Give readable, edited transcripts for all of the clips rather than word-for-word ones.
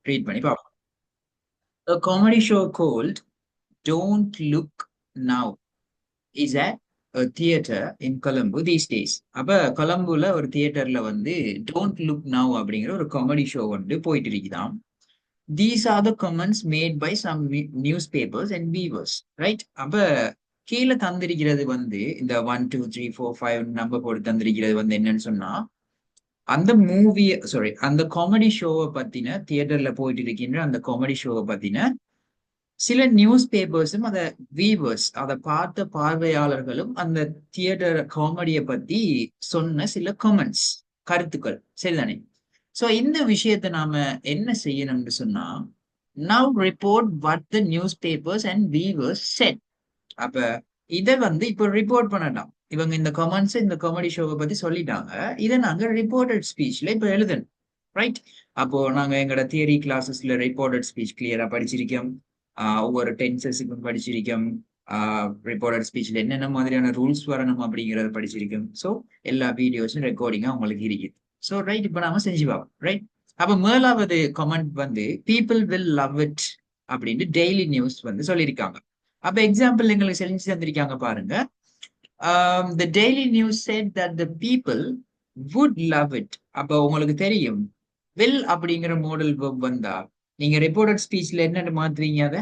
Read பண்ணி பார்ப்போம். A comedy show called Don't Look Now is at a theater in Colombo these days. அப்ப கொலம்போல ஒரு தியேட்டர்ல வந்து Don't Look Now அப்படிங்கிற ஒரு காமெடி ஷோ வந்து போயிட்டு இருக்குதாம். These are the comments made by some newspapers and viewers, right? அப்ப கீழே தந்திருக்கிறது வந்து இந்த 1 2 3 4 5 நம்பர் போட்டு தந்திருக்கிறது வந்து என்னன்னு சொன்னா அந்த மூவி அந்த காமெடி ஷோவை பத்தின தியேட்டர்ல போயிட்டு இருக்கின்ற அந்த காமெடி ஷோவை பத்தின சில நியூஸ் பேப்பர்ஸும் அத வீவர்ஸ் அதை பார்த்த பார்வையாளர்களும் அந்த தியேட்டர் காமெடியை பத்தி சொன்ன சில கமெண்ட்ஸ் கருத்துக்கள் சரிதானே. சோ இந்த விஷயத்தை நாம என்ன செய்யணும்னு சொன்னா now report what the newspapers and viewers said. அப்ப இதை வந்து இப்போ ரிப்போர்ட் பண்ணலாம். இவங்க இந்த கமெண்ட்ஸ் இந்த காமெடி ஷோவை பத்தி சொல்லிட்டாங்க, இதை நாங்க ரிப்போர்ட்டட் ஸ்பீச்ல இப்ப எழுதணும், ரைட்? அப்போ நாங்க எங்களோட தியரி கிளாஸஸ்ல ரிப்போர்ட்டட் ஸ்பீச் கிளியரா படிச்சிருக்கோம், ஒவ்வொரு டென்சஸுக்கும் படிச்சிருக்கோம், ரிப்போர்ட்டட் ஸ்பீச்ல என்னென்ன மாதிரியான ரூல்ஸ் வரணும் அப்படிங்கறத படிச்சிருக்கோம். ஸோ எல்லா வீடியோஸும் ரெக்கார்டிங்கா உங்களுக்கு இருக்குது. ஸோ ரைட், இப்போ நாம செஞ்சு பார்ப்போம், ரைட்? அப்ப மேலாவது கமெண்ட் வந்து பீப்புள் வில் லவ் இட் அப்படின்னு டெய்லி நியூஸ் வந்து சொல்லியிருக்காங்க. அப்ப எக்ஸாம்பிள் எங்களுக்கு செஞ்சு தந்திருக்காங்க பாருங்க. The daily news said that the people would love it. அப்ப உங்களுக்கு தெரியும் will அப்படிங்கிற மாடல் verb வந்தா நீங்க ரிப்போர்ட்டட் ஸ்பீச்ல என்னன்னு மாத்துவீங்க, அத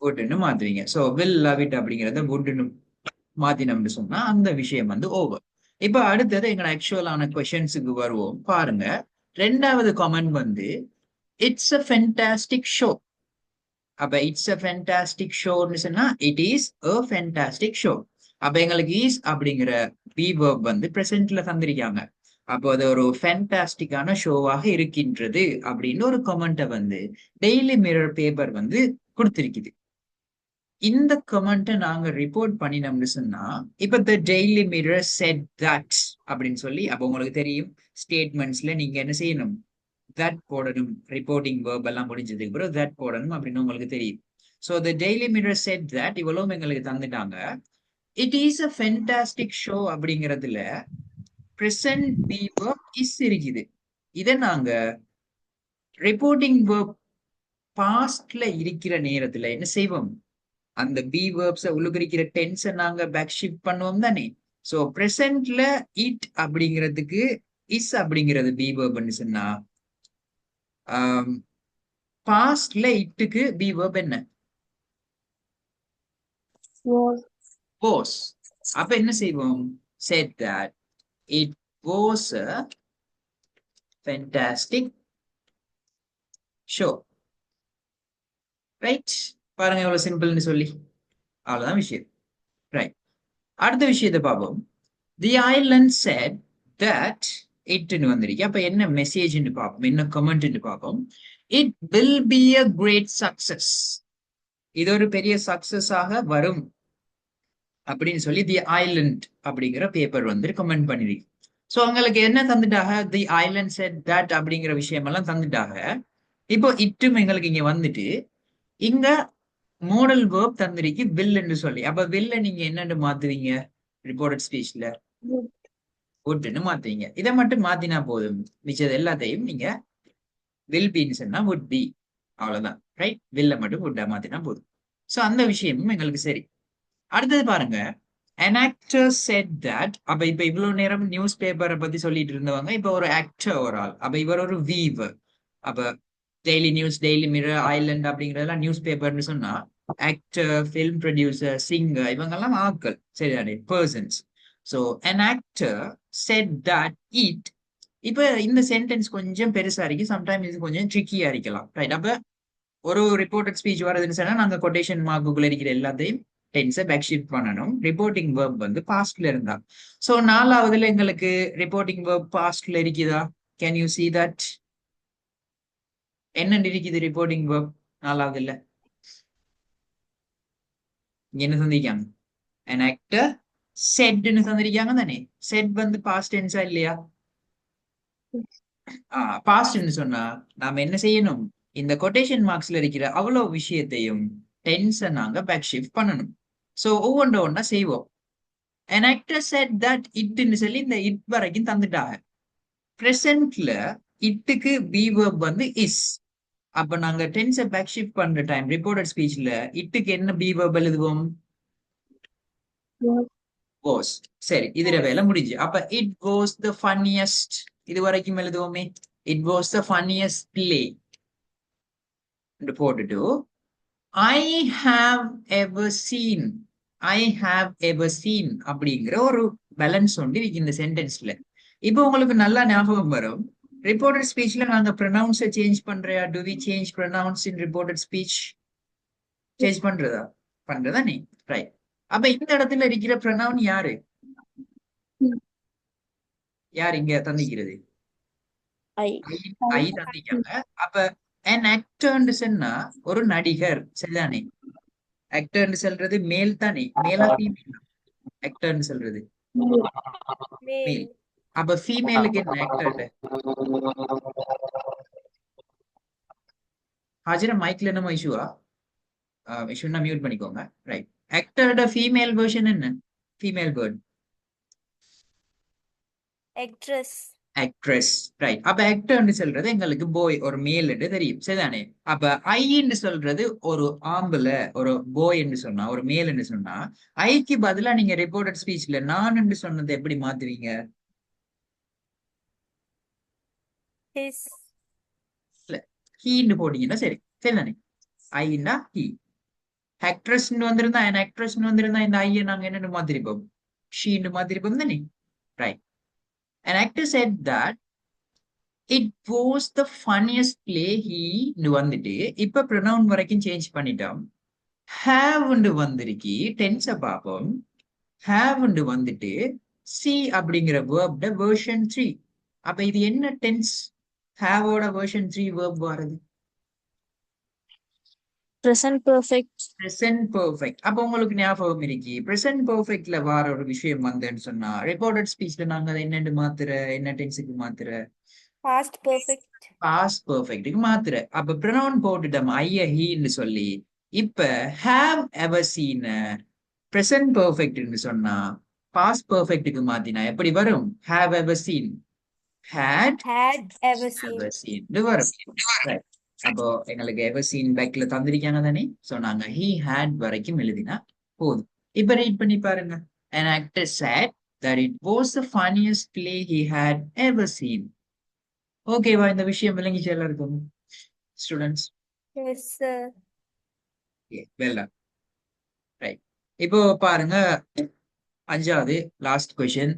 would மாத்துவீங்க. சோ will love it அப்படிங்கறத would மாத்தினோம்னு சொன்னா அந்த விஷயம் வந்து ஓவர். இப்ப அடுத்தது எங்க ஆக்சுவலான கொஸ்டின்ஸுக்கு வருவோம் பாருங்க. ரெண்டாவது கமெண்ட் வந்து இட்ஸ் a fantastic show. அப்ப இட்ஸ் a fantastic showன்னு சொன்னா it is a fantastic show. அப்ப எங்களுக்கு இஸ் அப்படிங்கிற பி verb வந்து பிரசன்ட்ல தந்திருக்காங்க. அப்போ அது ஒரு ஃபேன்டாஸ்டிக்கான ஷோவாக இருக்கின்றது அப்படின்னு ஒரு கமெண்ட்டை வந்து டெய்லி மிரர் பேப்பர் வந்து கொடுத்திருக்குது. இந்த கமெண்ட்டை நாங்க ரிப்போர்ட் பண்ணினோம்னு சொன்னா இப்ப த டெய்லி மிரர் செட் தட் அப்படின்னு சொல்லி அப்போ உங்களுக்கு தெரியும் ஸ்டேட்மெண்ட்ஸ்ல நீங்க என்ன செய்யணும், தட் போடணும். ரிப்போர்ட்டிங் வேர்ப் எல்லாம் முடிஞ்சதுக்கு அப்புறம் தட் போடணும் அப்படின்னு உங்களுக்கு தெரியும். So the Daily Mirror said that இவ்வளவும் எங்களுக்கு தந்துட்டாங்க. It is a fantastic show அப்படிங்கிறதுல present verb is இருக்குது. இதை நாங்க ரிப்போர்ட்டிங் verb பாஸ்ட்ல இருக்கிற நேரத்துல என்ன செய்வோம், அந்த பி வேர்ப்ஸ உள்ளுக்கு டென்ஸை நாங்க பேக் ஷிஃப்ட் பண்ணுவோம் தானே. சோ பிரசன்ட்ல இட் அப்படிங்கிறதுக்கு இஸ் அப்படிங்கிறது பி வேர்ப்னு சொன்னா பாஸ்ட்ல இட்டுக்கு பி வேர்ப் என்ன, was. அப்ப என்ன செய்வோம், said that it was a fantastic show, right? பாருங்க எவ்வளவு சிம்பிள்னு சொல்லி, அவ்வளவுதான் விஷயம், ரைட்? அடுத்த விஷயத்தை பார்ப்போம். தி ஐலண்ட் said that இட்னு வந்திருக்கு. அப்ப என்ன மெசேஜ்னு பார்ப்போம், என்ன கமெண்ட்னு பார்ப்போம். It will be a great success. இது ஒரு பெரிய சக்சஸ் ஆக வரும் அப்படின்னு சொல்லி தி ஐலண்ட் அப்படிங்கிற பேப்பர் வந்து கமெண்ட் பண்ணிருக்கு. சோ அவங்களுக்கு என்ன தந்துட்டாங்க, தி ஐலண்ட் செட் தட் அப்படிங்கிற விஷயம் எல்லாம் தந்துட்டாங்க. இப்போ இட்டும் எங்களுக்கு இங்க வந்துட்டு இங்க மோடல் வேர்ப் தந்திருக்கு வில்லுன்னு சொல்லி. அப்ப வில்ல நீங்க என்னன்னு மாத்துவீங்க ரிப்போர்ட்டட் ஸ்பீச்ல, வுட்னு மாத்துவீங்க. இதை மட்டும் மாத்தினா போதும், மிச்சது எல்லாத்தையும் நீங்க வில் பின்னு சொன்னா வுட் பி, அவ்வளவுதான், ரைட்? வில்ல மட்டும் வுட்டா மாத்தினா போதும். சோ அந்த விஷயமும் எங்களுக்கு சரி. அடுத்தது பாருங்க, an actor said that. அப்ப இப்ப இவ்வளவு நேரம் நியூஸ் பேப்பரை பத்தி சொல்லிட்டு இருந்தவங்க இப்ப ஒரு ஆக்டர் ஒரு ஆள். அப்ப இவர் ஒரு வீவர். அப்ப daily news, daily mirror, Island அப்படிங்கறதெல்லாம் நியூஸ் பேப்பர்னு சொன்னா ஆக்டர், ஃபிலிம் ப்ரொடியூசர், சிங்கர் இவங்க எல்லாம் ஆட்கள், சரிதானே, persons. So an actor said that it. இப்ப இந்த சென்டென்ஸ் கொஞ்சம் பெருசா இருக்கு, சம்டைம் இது கொஞ்சம் ட்ரிக்கியா இருக்கலாம், ரைட்? அப்ப ஒரு ரிப்போர்ட்டட் ஸ்பீச் வருதுன்னு சொன்னா நாங்க கொட்டேஷன் மார்க்குள்ள இருக்கிற எல்லாத்தையும் டென்ஸை பேக் ஷிஃப்ட் பண்ணணும். ரிப்போர்ட்டிங் வேர்ப் வந்து பாஸ்ட்ல இருந்தா. சோ நாலாவதுல எங்களுக்கு ரிப்போர்ட்டிங் வேர்ப் பாஸ்ட்ல இருக்குதா? Can you see that? என்ன இருக்குது ரிப்போர்ட்டிங் வேர்ப் நாலாவதுல? என்ன தந்திருக்காங்க, an actor saidன்னு தந்திருக்காங்க தானே. செட் வந்து பாஸ்ட் டென்ஸா இல்லையா? பாஸ்ட்னு சொன்னா நாம என்ன செய்யணும், இந்த கொட்டேஷன் மார்க்ஸ்ல இருக்கிற அவ்வளவு விஷயத்தையும் டென்ஸை நாங்க பேக் ஷிஃப்ட் பண்ணணும். சோ ஒவ்வொன்றா செய்வோம். an actor said that itன்னு சொல்லி இந்த இட் வரைக்கும் தந்துட்டாங்க. பிரசன்ட்ல இட்டுக்கு பி வேர்ப் வந்து இஸ். அப்ப நாங்க டென்ஸை பேக் ஷிஃப்ட் பண்ற டைம் ரிப்போர்ட்டட் ஸ்பீச்ல இட்டுக்கு என்ன பி வேர்ப் எழுதுவோம்? வாஸ். சரி, இதுல வேலை முடிஞ்சு. அப்ப இட் வாஸ் த ஃபன்னியஸ்ட் இது வரைக்கும் எழுதுவோமே. It was the funniest play போட்டுட்டு I have ever seen, I have ever seen அப்படிங்கிற ஒரு பேலன்ஸ் உண்டு இந்த சென்டென்ஸ்ல. இப்போ உங்களுக்கு நல்லா ஞாபகம் வரும், ரிப்போர்ட்டட் ஸ்பீச்ல நாங்க ப்ரொனவுன்ஸை சேஞ்ச் பண்றையா? Do we change pronouns in reported speech? Change பண்றதா நீ ரைட். அப்ப இந்த இடத்துல இருக்கிற ப்ரொனவுன் யாரு? யார் இங்க தந்திக்கிறது? ஐ தந்திக்காங்க. அப்ப an actor சொன்னா ஒரு நடிகர், சரிதானே? ஆக்டர்னு சொல்றது மேல் தானே, மேலா ஃபீமேலா? ஆக்டர்னு சொல்றது மேல். அப்ப ஃபீமேலுக்கு என்ன ஆக்டர்? ஹாஜிரா மைக்ல என்னமோ இஷ்யூவா? இஷ்யூனா மியூட் பண்ணிக்கோங்க. ரைட். ஆக்டரோட ஃபீமேல் வெர்ஷன் என்ன? Female word actress. ரைட். அப்ப ஆக்டர்னு சொல்றது எங்களுக்கு பாய் ஒரு மேல் என்று தெரியும், சரிதானே? அப்ப ஐன்னு சொல்றது ஒரு ஆம்பளை, ஒரு பாய் என்று சொன்னா, ஒரு மேல் என்று சொன்னா, ஐக்கு பதிலா நீங்க ரிப்போர்ட்டட் ஸ்பீச்ல நான் என்று சொன்னதை எப்படி மாத்துவீங்க? ஹீன்னு போட்டீங்கன்னா சரி, சரிதானே? ஐன்னா ஹீ. ஆக்ட்ரஸ்ன்னு வந்திருந்தா, என் ஆக்ட்ரஸ்ன்னு வந்திருந்தா இந்த ஐயை நாங்க என்னன்னு மாத்திருப்போம்? ஷீன்னு மாத்திருப்போம் தானே? Right. An actor said that it was the funniest play he வந்துட்டு இப்ப ப்ரொனவுன் வரைக்கும் சேஞ்ச் பண்ணிட்டோம். have வந்திருக்கி டென்ஸ பார்ப்போம். have வந்துட்டு சி அப்படிங்கிற வேர்ப்ட வெர்ஷன் 3. அப்ப இது என்ன டென்ஸ்? have ஓட வெர்ஷன் 3 வேர்ப் வரது present perfect. present perfect. அப்ப உங்களுக்கு ஞாபகம் இருக்கி present perfectல வர ஒரு விஷயம் வந்தேன்னு சொன்னா ரிப்போர்ட்டட் ஸ்பீச்ல நாங்க அதை என்னன்னு மாத்துற, என்ன டென்ஸுக்கு மாத்துற? Past perfect. பாஸ்ட் பெர்ஃபெக்ட்டுக்கு மாத்துற. அப்ப ப்ரொனவுன் போட்டுட்டோம் ஐய ஹீன்னு சொல்லி. இப்ப ஹேவ் எவர் சீன் பிரசன்ட் பெர்ஃபெக்ட்னு சொன்னா பாஸ்ட் பெர்ஃபெக்ட்டுக்கு மாத்தினா எப்படி வரும்? Have ever seen, had ever seen. Ever seen வரும். Right. அப்போ எங்களுக்கு எவர் சீன் பேக்ல தந்திருக்காங்க தானே, சொன்னாங்க ஹி ஹேட் வரைக்கும் எழுதினா போதும். இப்ப ரீட் பண்ணி பாருங்க. An actor said that it was the funniest play he had ever seen. ஓகேவா? இந்த விஷயம் விளங்கிச்சு எல்லாருக்கும் students? Yes, sir. Well done. Right. இப்போ பாருங்க, அஞ்சாவது last question.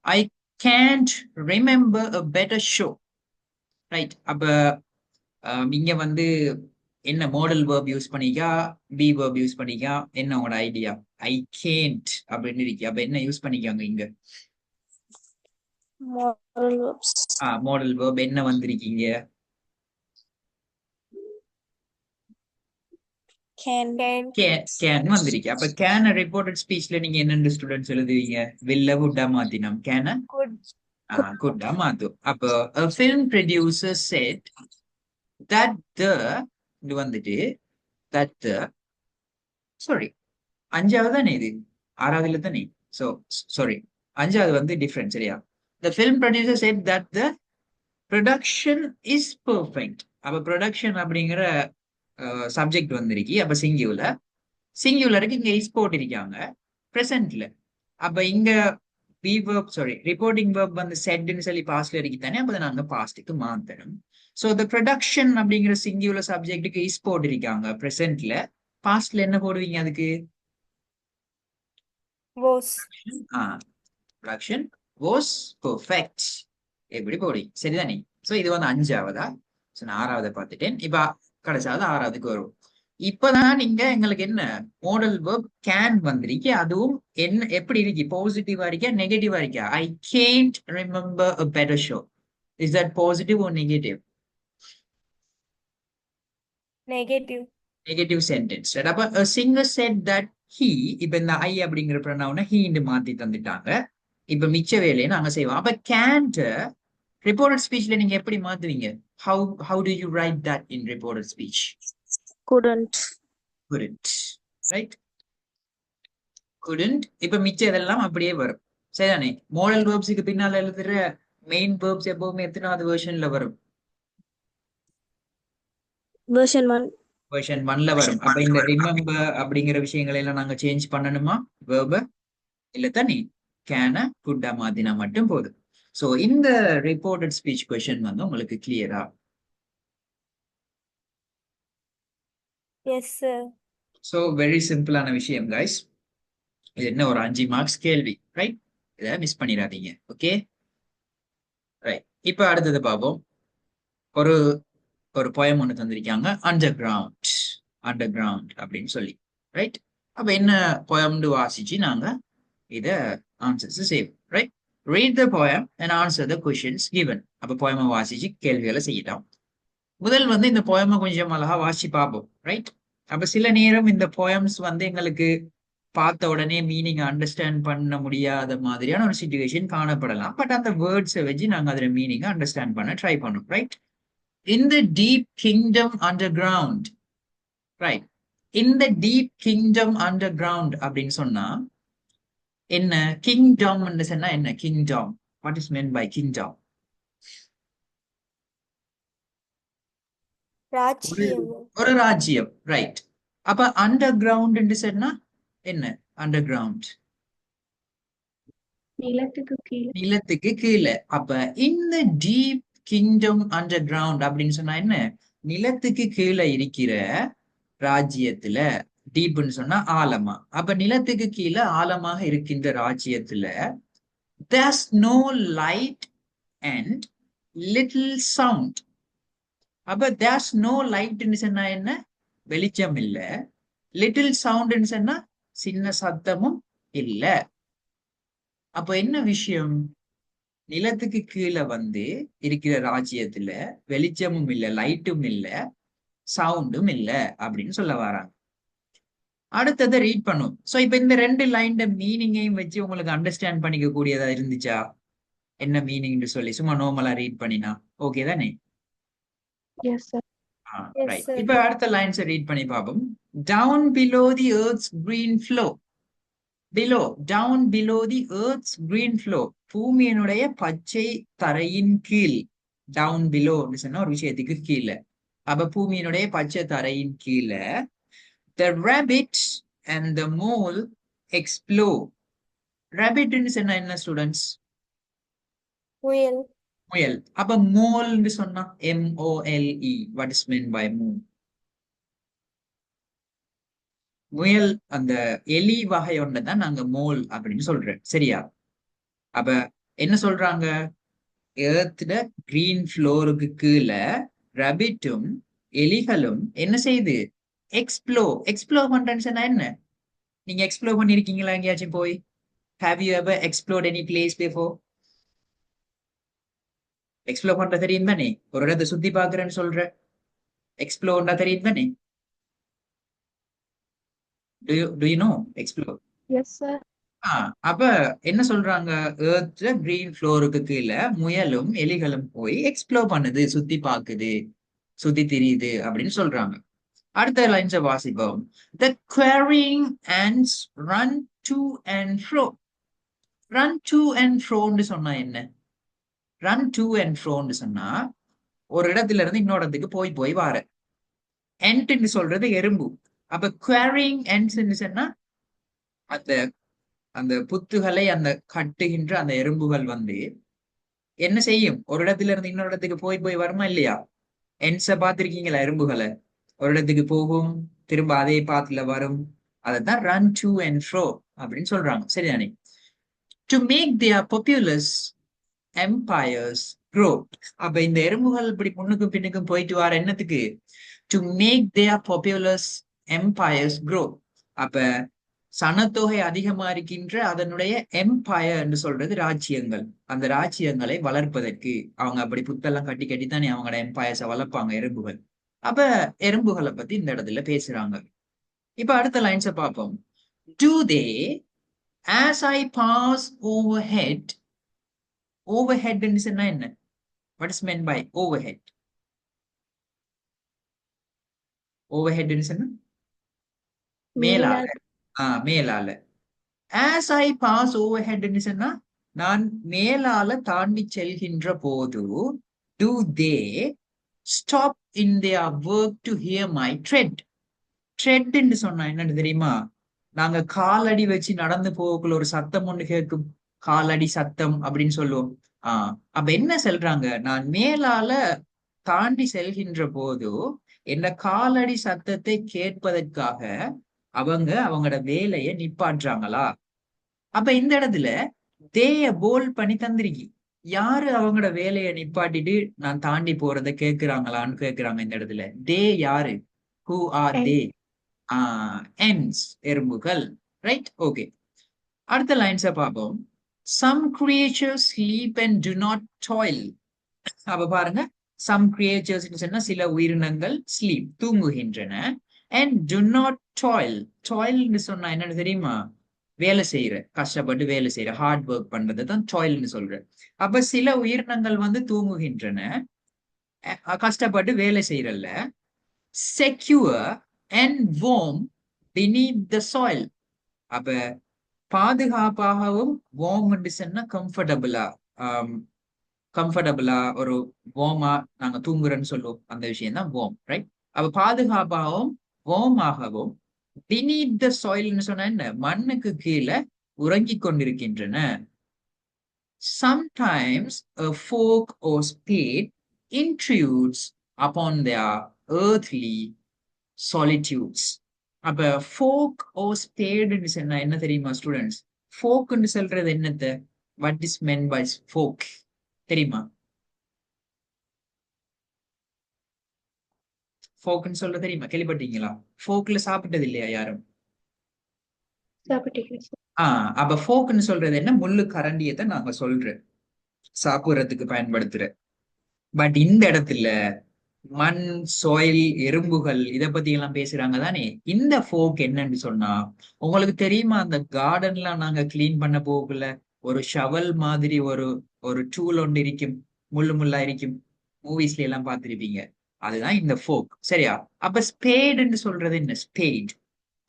I can't remember a better show. Right. அப்ப இங்க வந்து என்ன மாடல் வேர்ப் யூஸ் பண்ணிக்கா, பி வேர்ப் யூஸ் பண்ணிக்கா, என்ன உங்களோட ஐடியா? ஐ கேன்ட் அப்படின்னு இருக்கு. அப்ப என்ன யூஸ் பண்ணிக்காங்க இங்க? Moral verbs. மாடல் வேர்ப் என்ன வந்திருக்கீங்க? Can. கேன் வந்திருக்கு. அப்ப கேன ரிப்போர்ட்டட் ஸ்பீச்ல நீங்க என்னென்ன ஸ்டூடெண்ட்ஸ் எழுதுவீங்க? வில்ல வுட்டா மாத்தினோம், கேன குட்டா மாத்தும். அப்போ a film producer said that the இது வந்துட்டு that the sorry அஞ்சாவது தானே இது, ஆறாவதுல தானே? so sorry, அஞ்சாவது வந்து டிஃபரன்ஸ், சரியா? the film producer said that the production is perfect. அப்ப ப்ரொடக்ஷன் அப்படிங்கிற சப்ஜெக்ட் வந்திருக்கு. அப்ப சிங்குலருக்கு இங்க இஸ் போட்டிருக்காங்க பிரசன்ட்ல. அப்ப இங்க பி வேர்ப் ரிப்போர்ட்டிங் வேர்ப் வந்து செட்னு சொல்லி பாஸ்ட்ல இருக்கு தானே, அப்ப நாங்க பாஸ்டுக்கு மாத்தணும். சோ த ப்ரொடக்ஷன் அப்படிங்கிற சிங்குலர் சப்ஜெக்ட்டுக்கு இஸ் போட்டிருக்காங்க பிரசன்ட்ல. பாஸ்ட்ல என்ன போடுவீங்க அதுக்கு? Was. ப்ரொடக்ஷன் வாஸ் பெர்ஃபெக்ட் எப்படி போடுவீங்க, சரிதானே? சோ இது வந்து அஞ்சாவதா. சோ நான் ஆறாவதை பார்த்துட்டேன். இப்ப கடைசியாவது ஆறாவதுக்கு வரும். இப்பதான் நீங்க எங்களுக்கு என்ன மாடல் வேர்ப் கேன் வந்திருக்கு. அதுவும் என்ன எப்படி இருக்கு? பாசிட்டிவா இருக்கா நெகட்டிவா இருக்கா? ஐ can't remember a better show. Is that positive or negative? Negative sentence. Right? அப்ப a singer said that he, இப்ப இந்த I அப்படிங்கிற ப்ரொனவுனை he மாத்தி தந்துட்டாங்க. இப்ப மிச்ச வேலையை நாங்க செய்வோம். அப்ப can't reported speechல நீங்க எப்படி மாத்துவீங்க? How do you write that in reported speech? Couldn't. Right? couldn't. இப்ப மிச்சம் இதெல்லாம் அப்படியே வரும், சரிதானே? மாடல் வேர்ப்ஸுக்கு பின்னால எழுதுற மெயின் வேர்ப்ஸ் எப்பவுமே எத்தனாவது வெர்ஷன்ல வரும்? version 1. வெர்ஷன் 1ல வரும். அப்ப இந்த ரிமெம்பர் அப்படிங்கிற விஷயங்களை எல்லாம் நாங்க சேஞ்ச் பண்ணணுமா வேர்ப? இல்ல தானே, கேன குட்டா மாத்தினா மட்டும் போதும். சோ இந்த ரிப்போர்ட்டட் ஸ்பீச் கொஸ்டின் வந்து உங்களுக்கு கிளியரா? Yes, sir. சோ வெரி சிம்பிளான விஷயம் கைஸ். இது என்ன ஒரு 5 மார்க்ஸ் கேள்வி, ரைட்? இதை மிஸ் பண்ணிடாதீங்க. Okay right. இப்ப அடுத்தது பார்ப்போம். ஒரு ஒரு போயம் ஒன்று தந்திருக்காங்க, அண்டர் கிரவுண்ட். அண்டர் கிரவுண்ட் அப்படின்னு சொல்லி, ரைட்? அப்ப என்ன போயம்னு வாசிச்சு நாங்க இத ஆன்சர்ஸ் செய்வோம், right? Read the poem and answer the questions given. அப்ப போயமை வாசிச்சு கேள்விகளை செய்யலாம். முதல் வந்து இந்த போயமை கொஞ்சம் அழகா வாசிச்சு பார்ப்போம், ரைட்? அப்ப சில நேரம் இந்த போயம்ஸ் வந்து எங்களுக்கு பார்த்த உடனே மீனிங் அண்டர்ஸ்டாண்ட் பண்ண முடியாத மாதிரியான ஒரு சிச்சுவேஷன் காணப்படலாம். பட் அந்த வேர்ட்ஸை வச்சு நாங்க அதோட மீனிங்கை அண்டர்ஸ்டாண்ட் பண்ண ட்ரை பண்ணோம், right? In the deep kingdom underground, right? In the deep kingdom underground அப்படின்னு சொன்னா என்ன? Kingdom சொன்னா என்ன? Kingdom. What is meant by kingdom? ராஜ்யம். ஒரு ராஜ்யம், ரைட்? அப்ப underground சொன்னா என்ன? Underground. நிலத்துக்கு கீழே. நிலத்துக்கு கீழே. அப்ப in the deep kingdom underground அப்படின்னு சொன்னா என்ன? நிலத்துக்கு கீழே இருக்கிற ராஜ்யத்துல, டீப்னு சொன்னா ஆழமா. அப்ப நிலத்துக்கு கீழே ஆழமாக இருக்கின்ற ராஜ்யத்துல there's no light and little sound. அப்ப there's no light ன்னு சொன்னா என்ன? வெளிச்சம் இல்ல. little sound ன்னு சொன்னா சின்ன சத்தமும் இல்ல. அப்ப என்ன விஷயம்? நிலத்துக்கு கீழே வந்து இருக்கிற ராஜ்யத்துல வெளிச்சமும் இல்ல, லைட்டும் இல்ல, சவுண்டும் இல்ல அப்படின்னு சொல்ல வராங்க. அடுத்ததை ரீட் பண்ணும். சோ இப்ப இந்த 2 லைன் மீனிங்கையும் வச்சு உங்களுக்கு அண்டர்ஸ்டாண்ட் பண்ணிக்க கூடியதா இருந்துச்சா? என்ன மீனிங்னு சொல்லி சும்மா நார்மலா ரீட் பண்ணினா ஓகே தானே? Yes, sir. Yes, right. sir. இப்ப அடுத்த லைன்ஸ் ரீட் பண்ணி பார்ப்போம். Down below the earth's green floor. Below, down below the earth's green floor. பூமியினுடைய பச்சை தரையின் கீழ். Down below சொன்னா ஒரு விஷயத்துக்கு கீழே. அப்ப பூமியினுடைய பச்சை தரையின் கீழே the rabbit and the mole explore. Rabbit சொன்னா என்ன ஸ்டூடெண்ட்ஸ்? முயல். முயல். அப்ப mole சொன்னா MOLE. What is meant by mole? முயல் அந்த எலி வகை ஒன்றைதான் நாங்க மோல் அப்படின்னு சொல்றோம், சரியா? அப்ப என்ன சொல்றாங்க? எர்த்ல கிரீன் ஃப்ளோருக்கு கீழே ரபிட்டும் எலிகளும் என்ன செய்யுது? எக்ஸ்ப்ளோர் பண்றேன்னு என்ன? நீங்க எக்ஸ்ப்ளோர் பண்ணிருக்கீங்களா எங்கேயாச்சும் போய்? Have you ever explored any place before? Explore பண்ற தெரியும் தானே? ஒரு இடத்தை சுத்தி பாக்குறேன்னு சொல்ற, எக்ஸ்ப்ளோர்னா தெரியும் தானே? Do you know explore? Yes, sir. அப்ப என்ன சொல்றாங்க? எர்த்ல கிரீன் ஃப்ளோருக்கு கீழே முயலும் எலிகளும் போய் எக்ஸ்ப்ளோர் பண்ணுது, சுத்தி பாக்குது, சுத்தி திரியுது அப்படின்னு சொல்றாங்க. அடுத்த லைன்ஸை வாசிப்போம். The quarrying ants run to and fro. Run to and froன்னு சொன்னா என்ன? Run to and froன்னு சொன்னா ஒரு இடத்துல இருந்து இன்னொரு இடத்துக்கு போய் போய் வார. Ant சொல்றது எறும்பு. அப்ப quarrying ants சொன்னா அந்த அந்த புத்துகளை அந்த கட்டுகின்ற அந்த எறும்புகள் வந்து என்ன செய்யும்? ஒரு இடத்துல இருந்து இன்னொரு இடத்துக்கு போய் போய் வருமா இல்லையா? என்ஸ பாத்திருக்கீங்களா? எறும்புகளை ஒரு இடத்துக்கு போகும், திரும்ப அதே பாத்துல வரும். அதான் run to and fro அப்படின்னு சொல்றாங்க, சரிதானே? To make their populous empires grow. அப்ப இந்த எறும்புகள் இப்படி முன்னுக்கும் பின்னுக்கும் போயிட்டு வர என்னத்துக்கு? To make their populous empires grow. அப்ப சனத்தொகை அதிகமா இருக்கின்ற அதனுடைய எம்பயர் என்று சொல்றது ராஜ்யங்கள். அந்த ராஜ்யங்களை வளர்ப்பதற்கு அவங்க அப்படி புத்தெல்லாம் கட்டி கட்டித்தானே அவங்களோட எம்பயர்ஸை வளர்ப்பாங்க எறும்புகள். அப்ப எறும்புகளை பத்தி இந்த இடத்துல பேசுறாங்க. இப்ப அடுத்த லைன்ஸை பார்ப்போம். Do they as I pass overhead. Overhead சொன்னா என்ன? What is meant by overhead? Overhead சொன்னா மேலால. மேலால. As I pass overhead சொன்னா நான் மேலால தாண்டி செல்கின்ற போது do they stop in their work to hear my tread. ட்ரெட்ன்னு சொன்னா என்னன்னு தெரியுமா? நாங்க காலடி வச்சு நடந்து போகக்குள்ள ஒரு சத்தம் ஒண்ணு கேட்கும், காலடி சத்தம் அப்படின்னு சொல்லுவோம். அப்ப என்ன சொல்றாங்க, நான் மேலால தாண்டி செல்கின்ற போது என்ன காலடி சத்தத்தை கேட்பதற்காக அவங்களோட வேலையை நிப்பாட்டுறாங்களா? அப்ப இந்த இடத்துல தேய போல் பண்ணி தந்திருக்கி, யாரு அவங்களோட வேலையை நிப்பாட்டிட்டு நான் தாண்டி போறதை கேட்கிறாங்களான்னு கேட்கிறாங்க. இந்த இடத்துல தே யாரு? Who are And they? ends, எறும்புகள். Right, okay. அடுத்த லைன்ஸை பார்ப்போம். some creatures sleep and do not toil. அப்ப பாருங்க, some creatures சொன்னா சில உயிரினங்கள் sleep தூங்குகின்றன, and do not toil. toilன்னு சொன்னா என்னன்னு தெரியுமா? வேலை செய்யற, கஷ்டப்பட்டு வேலை செய்யற, ஹார்ட் ஒர்க் பண்றது தான் toilன்னு சொல்ற. அப்ப சில உயிரினங்கள் வந்து தூங்குகின்றன, கஷ்டப்பட்டு வேலை செய்யறல்ல. secure and warm beneath the soil. அப்ப பாதுகாப்பாகவும் warm சொன்னா கம்ஃபர்டபுளா, கம்ஃபர்டபுளா ஒரு வார்மா நாங்க தூங்குறோன்னு சொல்லுவோம், அந்த விஷயம் தான் warm, ரைட்? அப்ப பாதுகாப்பாகவும் warm ஆகவும் beneath the soil சொன்னா என்ன? மண்ணுக்கு கீழே உறங்கிக் கொண்டிருக்கின்றன. sometimes a fork or spade intrudes upon their earthly solitudes. அப்ப fork or spade சொன்னா என்ன தெரியுமா ஸ்டூடெண்ட்ஸ்? forkன்னு சொல்றது என்னத்த? what is meant by fork தெரியுமா? forkன்னு சொல்றது தெரியுமா? கேள்விப்பட்டீங்களா? forkல சாப்பிட்டது இல்லையா யாரும்? சாப்பிட்டீங்க sir. அப்ப forkன்னு சொல்றது என்ன? முள்ளு கரண்டியத்தை நாங்க சொல்றேன், சாப்பிடுறதுக்கு பயன்படுத்துற. பட் இந்த இடத்துல மண், சாயில், எறும்புகள் இத பத்தி எல்லாம் பேசுறாங்க தானே. இந்த ஃபோக் என்னன்னு சொன்னா, உங்களுக்கு தெரியுமா, அந்த கார்டன்லாம் நாங்க கிளீன் பண்ண போகல ஒரு ஷவல் மாதிரி ஒரு ஒரு டூல் ஒன்று இருக்கும், முள்ளு முள்ளா இருக்கும், மூவிஸ்ல எல்லாம் பார்த்திருப்பீங்க. அதுதான் இந்த ஃபோக், சரியா? அப்ப ஸ்பேடுன்னு சொல்றது என்ன? ஸ்பேட்.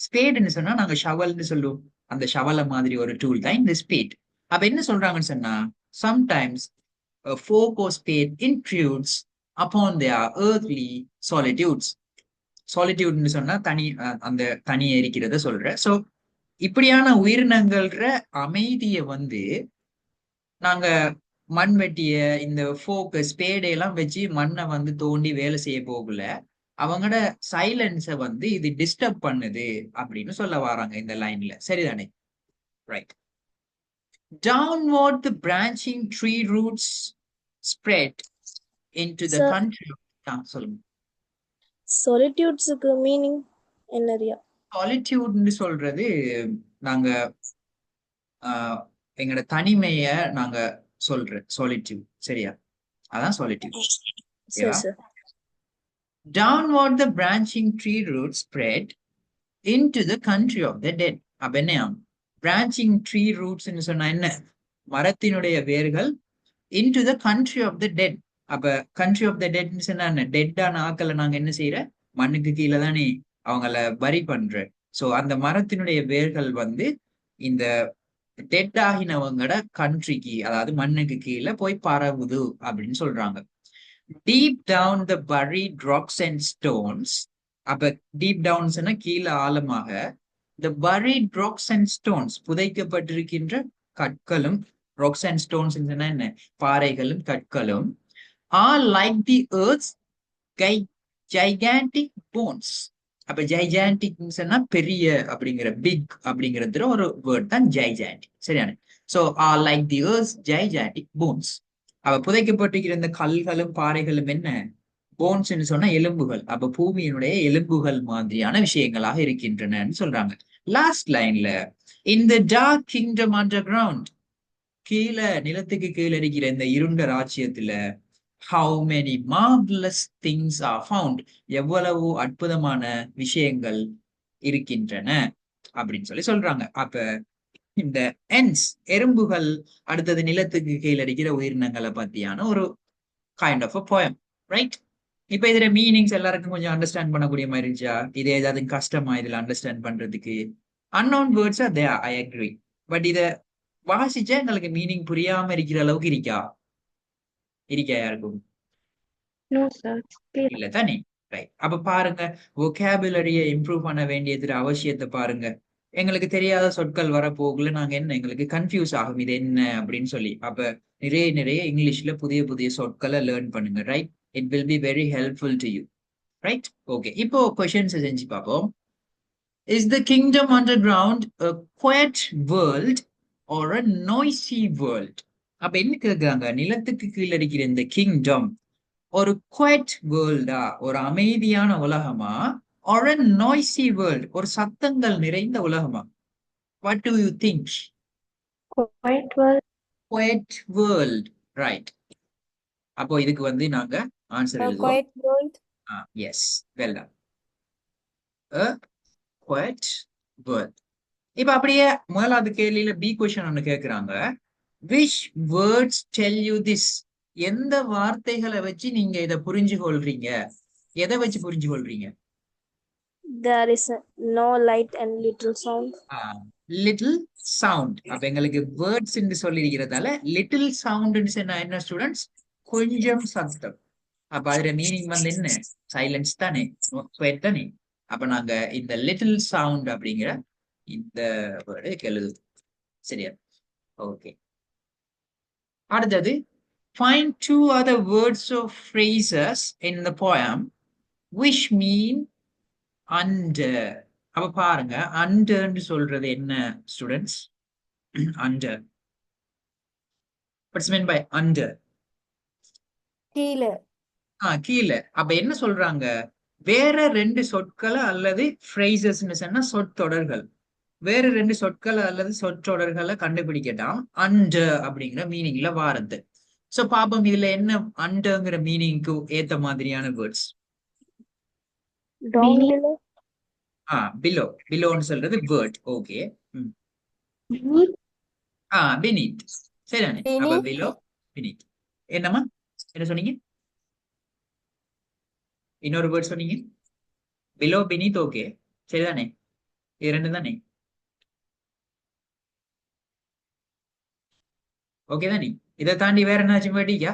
ஸ்பேடுன்னு சொன்னா நாங்க ஷவல்னு சொல்லுவோம், அந்த ஷவல மாதிரி ஒரு டூல் தான் இந்த ஸ்பேட். அப்ப என்ன சொல்றாங்கன்னு சொன்னா, sometimes a fork or spade intrudes upon their earthly solitudes. solitude சொன்னா தனி, அந்த தனியே இருக்கிறத சொல்ற. சோ இப்படியான உயிரினங்கள்ற அமைதியை வந்து நாங்க மண்வெட்டிய இந்த ஃபோக் ஸ்பேடை எல்லாம் வச்சு மண்ணை வந்து தோண்டி வேலை செய்ய போகல, அவங்களோட சைலன்ஸை வந்து இது டிஸ்டர்ப் பண்ணுது அப்படின்னு சொல்ல வராங்க இந்த லைன்ல, சரிதானே? Right. downward the branching tree roots spread into the Sir, country. சொல்லுங்க. solitude's meaning என்னறியா? சாலிட்யூட்னு சொல்றது நாங்க எங்களோட தனிமைய நாங்க சொல்ற சாலிட்யூட், சரியா? அதான் சாலிட்யூட். சரி sir. downward the branching tree roots spread into the country of the dead. அப்ப என்ன branching tree roots ன்னு சொன்னா என்ன? மரத்தினுடைய வேர்கள் into the country of the dead. அப்ப country of the dead ன்னு சொன்னா என்ன? டெட்டான ஆக்களை நாங்க என்ன செய்யற? மண்ணுக்கு கீழே தானே அவங்கள பரி பண்ற. சோ அந்த மரத்தினுடைய வேர்கள் வந்து இந்த டெட் ஆகினவங்கட கண்ட்ரிக்கு, அதாவது மண்ணுக்கு கீழே போய் பரவுது அப்படின்னு சொல்றாங்க. Deep down the buried rocks and stones. அப்ப டீப் டவுன்ஸ்னா கீழே ஆழமாக, the buried rocks and stones புதைக்கப்பட்டிருக்கின்ற கற்களும், rocks and stones என்ன? பாறைகளும் கற்களும், are like the earth's gigantic bones. அப்ப ஜைஜாண்டிக் சொன்னா பெரிய அப்படிங்கிற, பிக் அப்படிங்கிறது ஒரு வேர்ட் தான் ஜைஜாண்டிக், சரியான? So are like the earth's gigantic bones. அவ புதைக்கப்பட்டிருக்கிற இந்த கல்களும் பாறைகளும் என்ன? போன்ஸ் சொன்னா எலும்புகள். அப்ப பூமியினுடைய எலும்புகள் மாதிரியான விஷயங்களாக இருக்கின்றனன்னு சொல்றாங்க. லாஸ்ட் லைன்ல, இன் தி டார்க் கிங்டம் அண்டர் கிரவுண்ட், கீழே நிலத்துக்கு கீழே இருக்கிற இந்த இருண்ட ராஜ்யத்துல, how many marvelous things are found, எவ்வளவு அற்புதமான விஷயங்கள் இருக்கின்றன அப்படின்னு சொல்றாங்க. அப்ப இந்த ends, எறும்புகள், அடுத்தது நிலத்துக்கு கீழே இருக்கிற உயிரினங்களை பத்தியான ஒரு kind of a poem, right? இப்ப இதுல மீனிங்ஸ் எல்லாருக்கும் கொஞ்சம் அண்டர்ஸ்டாண்ட் பண்ணக்கூடிய மாதிரி இருந்துச்சா? இது ஏதாவது கஷ்டமா இதுல அண்டர்ஸ்டாண்ட் பண்றதுக்கு? unknown words are there, I agree. But இத வாசிச்சா எங்களுக்கு மீனிங் புரியாம இருக்கிற அளவுக்கு இருக்கா யாருக்கும்? No, sir. It's clear. இல்ல தானே? ரைட். அப்ப பாருங்க, vocabulary-ய இம்ப்ரூவ் பண்ண வேண்டியது அவசியத்தை பாருங்க. எங்களுக்கு தெரியாத சொற்கள் வரப்போகுல நாங்க எங்களுக்கு கன்ஃபியூஸ் ஆகும் இது என்ன அப்படின்னு சொல்லி. அப்ப நிறைய நிறைய இங்கிலீஷ்ல புதிய புதிய சொற்களை லேர்ன் பண்ணுங்க. Right. It will be very helpful to you. Right. Okay, இப்போ கொஸ்டின்ஸ் செஞ்சு பார்ப்போம். Is the kingdom underground a quiet world or a noisy world? அப்ப என்ன கேக்குறாங்க, நிலத்துக்கு கீழே இருக்கிற இந்த கிங்டம் ஒரு குவைட் வேர்ல்டா, ஒரு அமைதியான உலகமா, or a noisy world, ஒரு சத்தங்கள் நிறைந்த உலகமா? What do you think? Quiet world. Quiet world, right. அப்போ இதுக்கு வந்து நாங்க ஆன்சர் A எழுதுவோம். quiet world. Yes, well done. A quiet world. இப்ப அப்படியே முதலாவது கேள்வியில பி கொஸ்டின் ஒண்ணு கேக்குறாங்க. Which words tell you this? எந்த வார்த்தைகளை வச்சு நீங்க இதை புரிஞ்சு கொள்றீங்க? எதை வச்சு புரிஞ்சு கொள்றீங்க? There is no light and little sound. Little sound. அப்ப எங்களுக்கு வேர்ட்ஸ் என்று சொல்லியிருக்கிறதால லிட்டில் சவுண்ட் என்ன ஸ்டூடெண்ட்ஸ்? கொஞ்சம் சத்தம். அப்ப அதோட மீனிங் வந்து என்ன? சைலன்ஸ் தானே, தானே. அப்ப நாங்க இந்த லிட்டில் சவுண்ட் அப்படிங்கிற இந்த வேர்டு எழுதுவோம். சரியா? ஓகே. அடுத்தது, find two other words or phrases in the poem which mean under. அப்ப பாருங்க, அண்டர்ன்னு சொல்றது என்ன students? Under. What's mean by under? கீழே. கீழே. அப்ப என்ன சொல்றாங்க? வேற ரெண்டு சொற்களை அல்லது phrases-ன்னு சொன்னா சொற்றொடர்கள். வேற ரெண்டு சொற்களை அல்லது சொற்றொடர்களை கண்டுபிடிக்கட்டாம் அண்டர் அப்படிங்கிற மீனிங்ல வாரது. சோ பாப்போம் இதுல என்ன அண்டர்ங்கிற மீனிங்க்கு ஏத்த மாதிரியான வேர்ட்ஸ். Down below. பிலோ. பிலோன்னு சொல்றது வேர்ட். ஓகே. Beneath. beneath. சரிதானே? அப்ப Beneath. Below, beneath. என்னம்மா என்ன சொன்னீங்க? இன்னொரு வேர்ட் சொன்னீங்க. Below, beneath. ஓகே, சரிதானே? இது ரெண்டு தானே? ஓகே தானே? இதை தாண்டி வேற என்னாச்சும் வேட்டிக்கா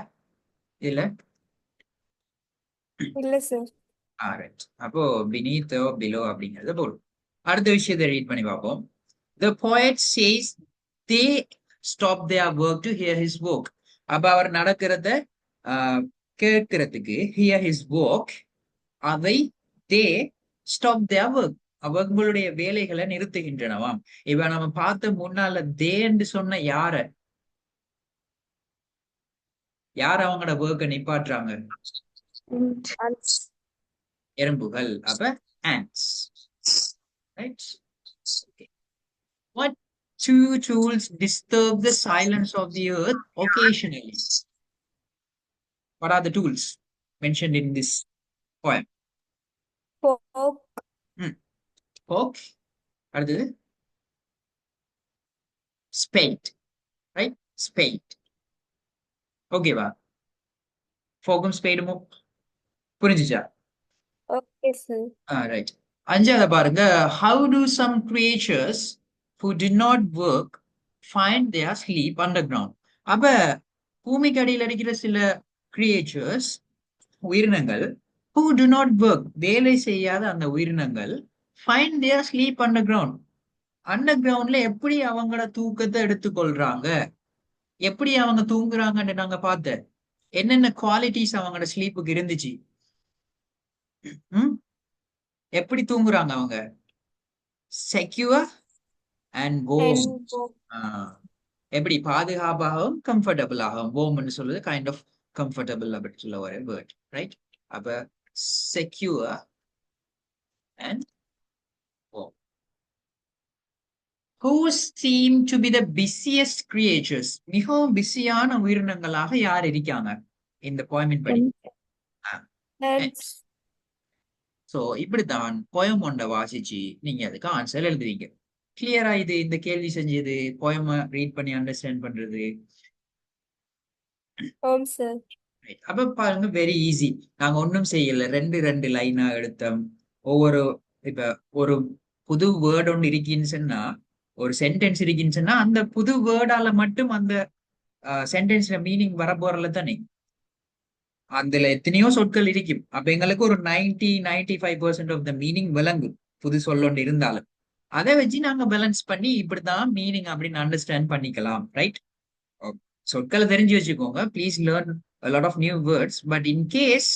இல்ல? இல்ல சார். ரைட். அப்போ beneath or below அப்படிங்கறத போடும். அடுத்த விஷயத்தை ரீட் பண்ணி பார்ப்போம். The poet says they stop their work to hear his work. அப்ப அவர் நடக்கிறத கேட்கறதுக்கு hear his work, அவை they stop their work, அவங்களுடைய வேலைகளை நிறுத்துகின்றனவாம். இப்ப நம்ம பார்த்த முன்னால தேன்னு சொன்ன யார அவங்களோட ஒர்க்கை நிப்பாட்டுறாங்க? Ants. எறும்புகள். அப்ப ants. Right? Okay. What two tools disturb the silence of the earth occasionally? What are the tools mentioned in this poem? Fork. Fork. அடுத்தது spade. Right? Spade. ஓகேவா? ஃபோக்கும் ஸ்பேடும் புரிஞ்சுச்சா? Okay sir. ரைட். அஞ்சாவது பாருங்க. How do some creatures who did not work find their sleep underground? அப்ப பூமிக்கு அடியில் இருக்கிற சில கிரியேச்சர்ஸ், உயிரினங்கள், who do not work, வேலை செய்யாத அந்த உயிரினங்கள், find their sleep underground, அண்டர்கிரவுண்ட்ல எப்படி அவங்களோட தூக்கத்தை எடுத்துக்கொள்றாங்க, எப்படி அவங்க தூங்குறாங்கன்னு நாங்க பார்த்த என்னென்ன குவாலிட்டிஸ் அவங்களோட ஸ்லீப்புக்கு இருந்துச்சு. எப்படி தூங்குறாங்க அவங்க? Secure and warm. எப்படி பாதுகாப்பாகவும் கம்ஃபர்டபுளாகவும். வார்ம்னு சொல்றது கைண்ட் ஆஃப் கம்ஃபர்டபுள் அப்படின்னு சொல்ல ஒரு வேர்ட். ரைட். அப்ப secure and warm. Who seem to be the busiest creatures? மிகவும் பிஸியான உயிரினங்களாக யார் இருக்காங்க இந்த போயமின் படி? சோ இப்படித்தான் போயம் ஒன்றை வாசிச்சு நீங்க அதுக்கு ஆன்சர் எழுதுவீங்க. கிளியரா இது இந்த கேள்வி செஞ்சது, போயமை ரீட் பண்ணி அண்டர்ஸ்டாண்ட் பண்றது? அப்ப பாருங்க, வெரி ஈஸி. நாங்க ஒன்னும் செய்யல, ரெண்டு லைனா எடுத்தோம். ஒவ்வொரு இப்ப ஒரு புது வேர்டு ஒன்று இருக்குன்னு சொன்னா, ஒரு சென்டென்ஸ் இருக்குன்னு சொன்னா, அந்த புது வேர்டால மட்டும் அந்த சென்டென்ஸ்ல மீனிங் வர போறல தானே. அதுல எத்தனையோ சொற்கள் இருக்கும். அப்ப எங்களுக்கு ஒரு 95% ஆஃப் த மீனிங் விளங்கும் புது சொல்லொண்டு இருந்தாலும். அதை வச்சு நாங்க பேலன்ஸ் பண்ணி இப்படிதான் மீனிங் அப்படின்னு அண்டர்ஸ்டாண்ட் பண்ணிக்கலாம். ரைட்? சொற்களை தெரிஞ்சு வச்சுக்கோங்க. Please learn lot of new words. But in case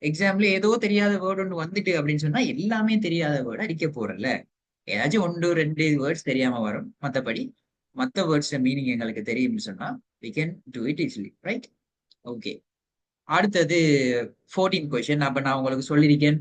example ஏதோ தெரியாத வேர்டு ஒன்று வந்துட்டு அப்படின்னு சொன்னா எல்லாமே தெரியாத வேர்டு அடிக்க போறல. ஏதாச்சும் 1-2 வேர்ட்ஸ் தெரியாம வரும். மற்றபடி மற்ற வேர்ட்ஸ் மீனிங் எங்களுக்கு தெரியும்னு சொன்னா we can do it easily. Right? Okay. அடுத்தது 14 கொஸ்டின். அப்ப நான் உங்களுக்கு சொல்லியிருக்கேன்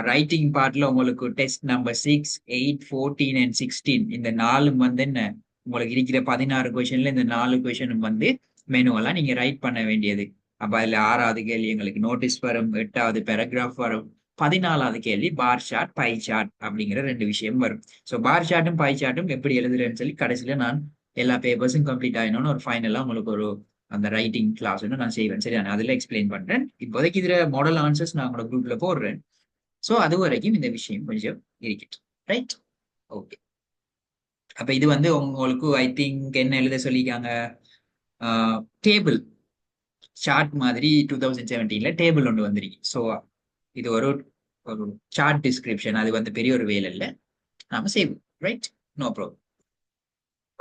ரைட்டிங் பார்ட்ல உங்களுக்கு டெஸ்ட் நம்பர் 6, 8, 14 அண்ட் 16 இந்த 4 வந்து என்ன உங்களுக்கு இருக்கிற 16 கொஸ்டின்ல இந்த 4 கொஸ்டினும் வந்து மெனுவெல்லாம் நீங்க ரைட் பண்ண வேண்டியது. அப்ப அதுல 6வது கேள்வி எங்களுக்கு நோட்டீஸ் வரும், 8வது பேராகிராஃப் வரும், 14வது கேள்வி பார் சார்ட், பை சார்ட் அப்படிங்கிற 2 விஷயம் வரும். ஸோ பார் சார்ட்டும் பை சார்ட்டும் எப்படி எழுதுறேன்னு சொல்லி கடைசியில நான் எல்லா பேப்பர்ஸும் கம்ப்ளீட் ஆயினோன்னு ஒரு ஃபைனலா உங்களுக்கு ஒரு அந்த ரைட்டிங் கிளாஸ் நான் செய்வேன். சரி, நான் அதில் எக்ஸ்பிளைன் பண்றேன். இப்போதைக்கு இதுல மாடல் ஆன்சர்ஸ் நான் உங்களோட குரூப்ல போடுறேன். ஸோ அது வரைக்கும் இந்த விஷயம் கொஞ்சம் இருக்கட்டும். ரைட்? ஓகே. அப்ப இது வந்து உங்களுக்கு ஐ திங்க் என்ன எழுத சொல்லிக்காங்க, டேபிள் சார்ட் மாதிரி 2017ல டேபிள் ஒன்று வந்திருக்கு. ஸோ இது ஒரு சார்ட் டிஸ்கிரிப்ஷன். அது வந்து பெரிய ஒரு வேலை இல்லை, நாம செய்வோம். ரைட்? No problem.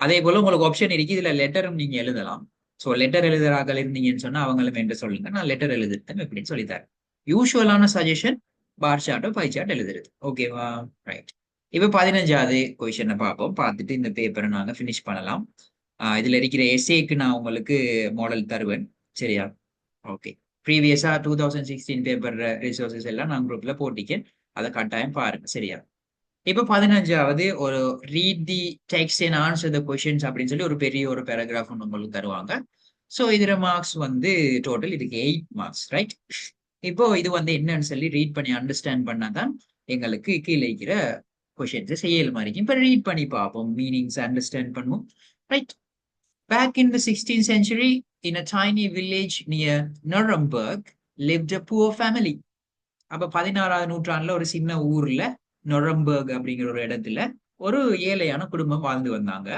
அதே போல உங்களுக்கு ஆப்ஷன் இருக்கு, இதுல லெட்டரும் நீங்க எழுதலாம். ஸோ லெட்டர் எழுதுறாங்க இருந்தீங்கன்னு சொன்னா அவங்களும் என்று சொல்லுங்க, நான் லெட்டர் எழுதுறேன் எப்படின்னு சொல்லித்தரேன். யூஸ்வலான சஜஷன் பார் சார்ட்டோ பை சார்ட் எழுதுறது. ஓகேவா? ரைட். இப்போ 15வது கொஸ்டினை பார்ப்போம். பார்த்துட்டு இந்த பேப்பரை நாங்க ஃபினிஷ் பண்ணலாம். இதுல இருக்கிற எஸ்ஏக்கு நான் உங்களுக்கு மாடல் தருவேன். சரியா? ஓகே. ப்ரீவியஸா 2016 பேப்பர் ரிசோர்சஸ் எல்லாம் நான் குரூப்ல போட்டிக்கேன், அதை கட்டாயம் பாருங்க. சரியா? இப்போ 15வது ஒரு read the text and answer the questions அப்படின்னு சொல்லி ஒரு பெரிய ஒரு பேராகிராஃப் ஒன்று உங்களுக்கு தருவாங்க. ஸோ இதுல மார்க்ஸ் வந்து டோட்டல் இதுக்கு 8 மார்க்ஸ். ரைட்? இப்போ இது வந்து என்னன்னு சொல்லி ரீட் பண்ணி அண்டர்ஸ்டாண்ட் பண்ணாதான் எங்களுக்கு கீழே இருக்கிற கொஷின்ஸை செய்யல் மாதிரி. இப்போ ரீட் பண்ணி பார்ப்போம், மீனிங்ஸ் அண்டர்ஸ்டாண்ட் பண்ணுவோம். Right? Back in the 16th century, in a tiny village near Nuremberg, lived a poor family. அப்ப 16வது நூற்றாண்டுல ஒரு சின்ன ஊர்ல நொரம்பர்க் அப்படிங்கிற ஒரு இடத்துல ஒரு ஏழையான குடும்பம் வாழ்ந்து வந்தாங்க.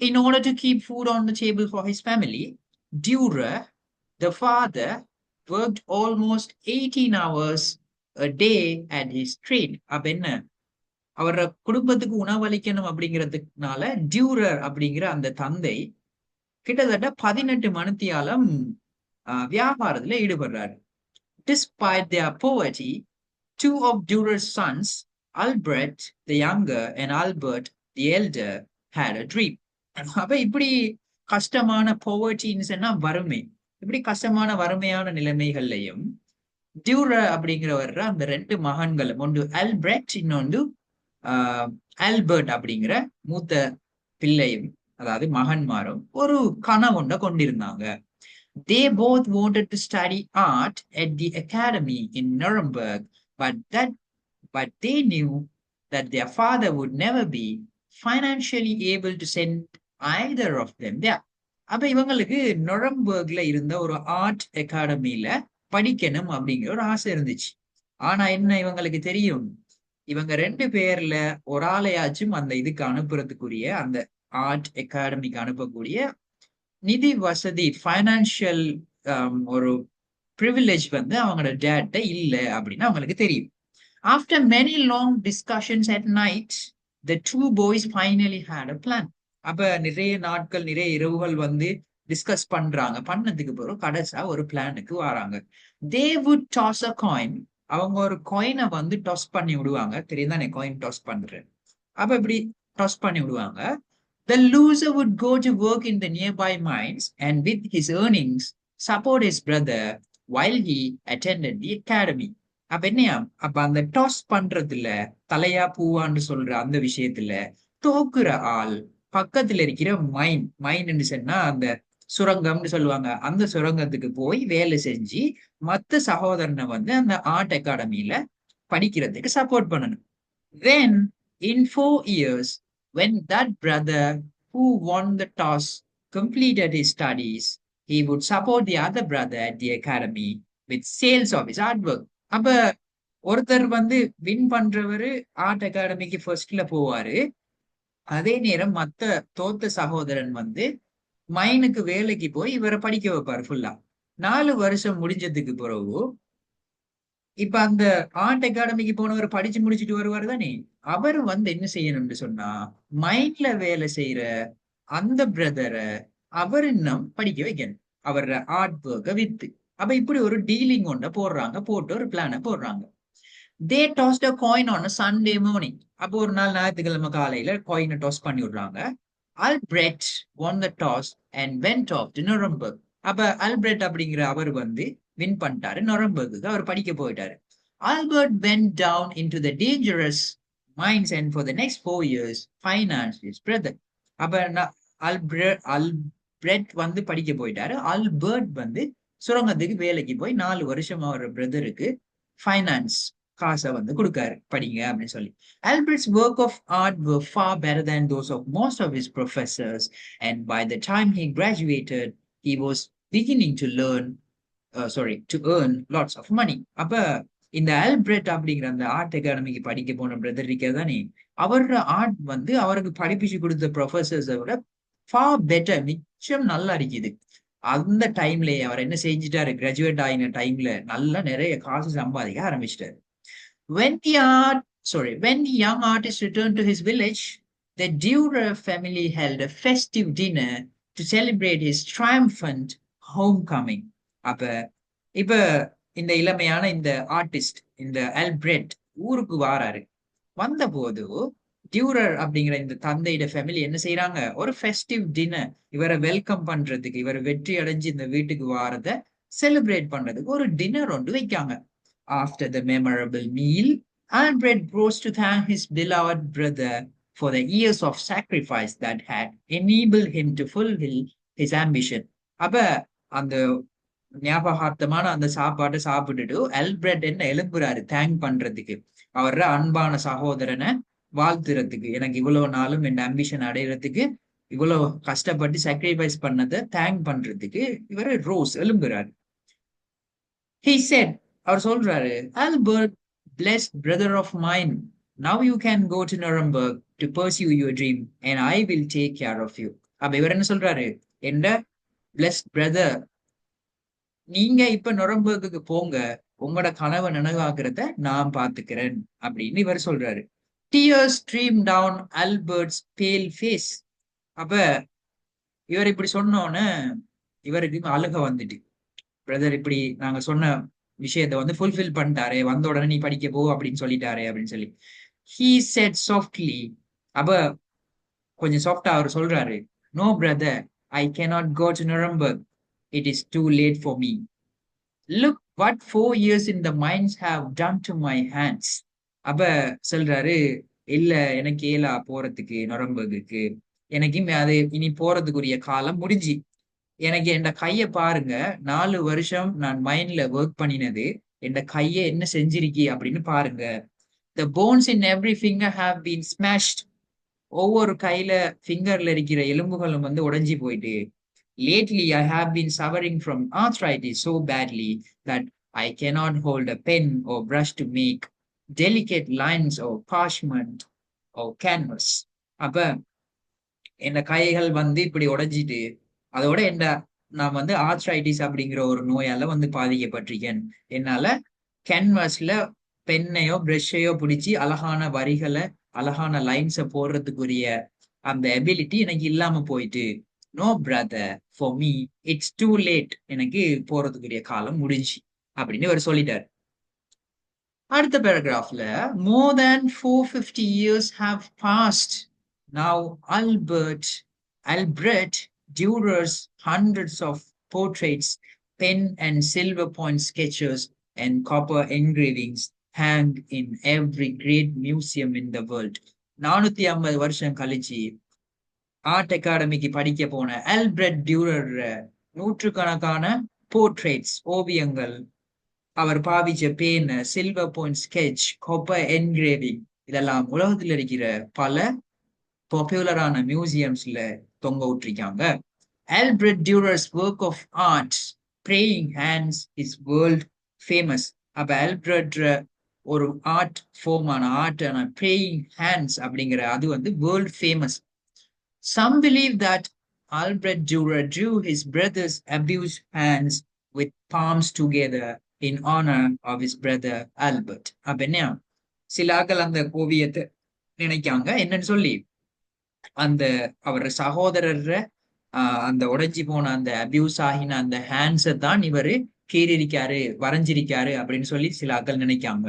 In order to keep food on the table for his family, Dürer, the father, worked almost 18 hours a day at his trade. அப்ப என்ன, அவர குடும்பத்துக்கு உணவளிக்கணும் அப்படிங்கிறதுனால டியூரர் அப்படிங்கிற அந்த தந்தை கிட்டத்தட்ட 18 மணித்தியாலம் வியாபாரத்துல ஈடுபடுறாரு. Despite their poverty, two of Dürer's sons, Albrecht the younger and Albert the elder, had a dream. அப்ப இப்படி கஷ்டமான povertyன்னு வறுமை, இப்படி கஷ்டமான வறுமையான நிலைமைகள்லையும் டியூரர் அப்படிங்கிறவர் அந்த 2 மகன்களும், ஒன்று ஆல்பிரெக்ட் இன்னொன்று ஆல்பர்ட் அப்படிங்கிற மூத்த பிள்ளையும், அதாவது மகன்மாரும் ஒரு கனவுண்ட கொண்டிருந்தாங்க. They both wanted to study art at the academy in Nuremberg, but they knew that their father would never be financially able to send either of them there. அப்ப இவங்களுக்கு நொரம்பர்க்ல இருந்த ஒரு ஆர்ட் அகாடமியில படிக்கணும் அப்படிங்கிற ஒரு ஆசை இருந்துச்சு. ஆனா என்ன இவங்களுக்கு தெரியும், இவங்க 2 பேர்ல ஒரு ஆளையாச்சும் அந்த இதுக்கு அனுப்புறதுக்குரிய, அந்த ஆர்ட் அகாடமிக்கு அனுப்பக்கூடிய நிதி வசதி, ஃபைனான்சியல் ஒரு ப்ரிவிலேஜ் வந்து அவங்களோட டேட்ட இல்லை அப்படின்னு அவங்களுக்கு தெரியும். After many long discussions at night, the 2 boys finally had a plan. அப்ப நிறைய நாட்கள், நிறைய இரவுகள் வந்து டிஸ்கஸ் பண்ணதுக்கு பிறகு கடைசா ஒரு பிளானுக்கு வராங்க. They would toss a coin. அவங்க ஒரு காயினை வந்து டாஸ் பண்ணி விடுவாங்க. தெரியும் தானே காயின் டாஸ் பண்றேன். அப்ப இப்படி டாஸ் பண்ணி விடுவாங்க. The loser would go to work in the nearby mines and with his earnings support his brother while he attended the academy. அப்ப என்னையா, அப்ப அந்த டாஸ் பண்றதுல தலையா பூவான்னு சொல்ற அந்த விஷயத்துல தோக்குற ஆள் பக்கத்துல இருக்கிற மைன்னு சொன்னா அந்த சுரங்கம்னு சொல்லுவாங்க, அந்த சுரங்கத்துக்கு போய் வேலை செஞ்சு மத்த சகோதரனை வந்து அந்த ஆர்ட் அகாடமியில படிக்கிறதுக்கு சப்போர்ட் பண்ணணும். Then in 4 years, when that brother who won the toss completed his studies, he would support the other brother at the academy with sales of his artwork. அப்ப ஒருத்தர் வந்து வின் பண்றவரு ஆர்ட் அகாடமிக்கு ஃபர்ஸ்ட்ல போவாரு. அதே நேரம் மத்த தோத்த சகோதரன் வந்து மைனுக்கு வேலைக்கு போய் இவரை படிக்க வைப்பாரு ஃபுல்லா. 4 வருஷம் முடிஞ்சதுக்கு பிறகு இப்ப அந்த ஆர்ட் அகாடமிக்கு போனவர் படிச்சு முடிச்சுட்டு வருவார் தானே, அவர் வந்து என்ன செய்யணும்னு சொன்னா, மைண்ட்ல வேலை செய்யற அந்த பிரதரை அவர் இன்னும் படிக்க வைக்கணும், அவரோட ஆர்ட் ஒர்க்கை வித்து. அப்ப இப்படி ஒரு டீலிங் ஒன்றை போடுறாங்க, போட்டு ஒரு பிளான போடுறாங்க. They tossed a coin on Sunday morning. அப்போ ஒரு நாள் ஞாயிற்றுக்கிழமை காலையில காயினை டாஸ் பண்ணி விடுறாங்க. Albrecht won the toss and went off to Nuremberg. அப்ப அல்பிரெட் அப்படிங்கிற அவர் வந்து வின் பண்ணிட்டாரு, நொரம்பர்க்கு அவர் படிக்க போயிட்டாரு. Albert went down into the dangerous mines and for the next 4 years financed his brother. அப்ப அல்பிரெட் வந்து படிக்க போயிட்டாரு, அல்பர்ட் வந்து சுரங்கத்துக்கு வேலைக்கு போய் 4 வருஷம் அவர் பிரதருக்கு ஃபைனான்ஸ் காசை வந்து கொடுக்காரு, படிங்க அப்படின்னு சொல்லி. Albert's work of art were far better than those of most of his professors, and by the time he graduated, he was beginning to earn lots of money. அப்ப இந்த ஆல்பிரெட் அப்படிங்கிற அந்த ஆர்ட் அகாடமிக்கு படிக்க போன பிரதர் தானே, அவரோட art வந்து அவருக்கு படிப்பிச்சு கொடுத்த ப்ரொஃபசர்ஸை விட ஃபார் பெட்டர், மிச்சம் நல்லா இருக்குது. அந்த டைம்லயே அவர் என்ன செஞ்சிட்டாரு, கிராஜுவேட் ஆகின டைம்ல நல்லா நிறைய காசு சம்பாதிக்க ஆரம்பிச்சிட்டாரு. When the young artist returned to his village, the Dürer family held a festive dinner to celebrate his triumphant homecoming. இப்ப இந்த இளமையான இந்த ஆர்டிஸ்ட் இந்த ஆல்பிரெட் ஊருக்கு வாராரு. வந்த போது டியூரர் அப்படிங்கிற இந்த தந்தையோட ஃபேமிலி என்ன செய்யறாங்க, ஒரு ஃபெஸ்டிவ் டின்னர், இவரை வெல்கம் பண்றதுக்கு, இவரை வெற்றி அடைஞ்சு இந்த வீட்டுக்கு வாரத செலிப்ரேட் பண்றதுக்கு ஒரு டின்னர் ஒன்று வைக்காங்க. After the memorable meal, Albert rose to thank his beloved brother for the years of sacrifice that had enabled him to fulfill his ambition. அப்ப அந்த ஞாபகார்த்தமான அந்த சாப்பாட்டை சாப்பிட்டுட்டு ஆல்பிரெட் என்ன எழுப்புறாரு, தேங்க் பண்றதுக்கு, அவர அன்பான சகோதரனை வாழ்த்துறதுக்கு, எனக்கு இவ்வளவு நாளும் என் ஆம்பிஷன் அடையிறதுக்கு இவ்வளவு கஷ்டப்பட்டு சாக்ரிஃபைஸ் பண்ணதை தேங்க் பண்றதுக்கு இவரு ரோஸ் எழும்புறாரு. He said, அவர் சொல்றாரு, Albert, blessed brother of mine, now you can go to Nuremberg to pursue your dream and I will take care of you. அப்ப இவர் என்ன சொல்றாரு, என்ற blessed brother, நீங்க இப்ப நொரம்பர்க்கு போங்க, உங்களோட கனவை நினைவாக்குறத நான் பாத்துக்கிறேன் அப்படின்னு இவர் சொல்றாரு. Tears streamed down Albert's pale face. அப்ப இவர் இப்படி சொன்னோன்னு இவருக்கு அழுக வந்துட்டு, பிரதர் இப்படி நாங்க சொன்ன விஷயத்தை வந்து ஃபுல்ஃபில் பண்ணிட்டாரே, வந்த உடனே நீ படிக்க போ அப்படின்னு சொல்லிட்டாரே அப்படின்னு சொல்லி. He said softly, அப்ப கொஞ்சம் சாஃப்டா அவர் சொல்றாரு, No brother, I cannot go to Nuremberg. It is too late for me. Look what 4 years in the mines have done to my hands. அப்ப சொல்றாரு, இல்ல எனக்கு ஏலா போறதுக்கு நொரம்பர்க்கு, எனக்கு அது இனி போறதுக்குரிய காலம் முடிஞ்சு, எனக்கு என் கையை பாருங்க, 4 வருஷம் நான் மைண்ட்ல ஒர்க் பண்ணினது என் கையை என்ன செஞ்சிருக்கி அப்படின்னு பாருங்க. The bones in every finger have been smashed. ஒவ்வொரு கையில ஃபிங்கர்ல இருக்கிற எலும்புகளும் வந்து உடைஞ்சி போயிட்டு. Lately I have been suffering from arthritis so badly that I cannot hold a pen or brush to make delicate lines or parchment or canvas. அப்ப என் கைகள் வந்து இப்படி உடைஞ்சிட்டு, அதோட நான் வந்து ஆர்த்ரைட்டிஸ் அப்படிங்கிற ஒரு நோயால வந்து பாதிக்கப்பட்டிருக்கேன். என்னால கேன்வாஸ்ல பெண்ணையோ பிரஷையோ பிடிச்சி அழகான வரிகளை அழகான லைன்ஸை போடுறதுக்குரிய அந்த எபிலிட்டி எனக்கு இல்லாம போயிட்டு. No brother, for me it's too late, எனக்கு போறதுக்குரிய காலம் முடிஞ்சு அப்படின்னு அவர் சொல்லிட்டார். அடுத்த பேராகிராஃப்ல, more than 450 years have passed. Now Albert Dürer's hundreds of portraits, pen and silver point sketches and copper engravings hang in every great museum in the world. 450 வருஷம் கழிச்சு art அகாடமிக்கு படிக்க போன ஆல்பிரெட் டியூரர் நூற்றுக்கணக்கான போர்ட்ரேட்ஸ், ஓவியங்கள், அவர் பாவிச்ச pen, silver point sketch, copper engraving, இதெல்லாம் உலகத்தில் இருக்கிற பல பாப்புலரான மியூசியம்ஸ்ல தொங்க விட்டுருக்காங்க. Albert Dürer's work of art, Praying Hands, is world famous. அப்ப ஆல்பிரெட் ஒரு ஆர்ட் ஃபார்மான ஆர்ட் Praying Hands அப்படிங்கிற அது வந்து world famous. Some believe that Albert Dürer drew his brother's abused hands with palms together in honor of his brother Albert. அப்ப என்ன சில ஆக்கள் அந்த ஓவியத்தை நினைக்காங்க என்னன்னு சொல்லி அந்த அவர் சகோதரர் அந்த உடைஞ்சி போன அந்த அபியூஸ் ஆகின அந்த ஹேண்ட்ஸை தான் இவரு கீறிருக்காரு வரைஞ்சிருக்காரு அப்படின்னு சொல்லி சில ஆக்கள் நினைக்காங்க.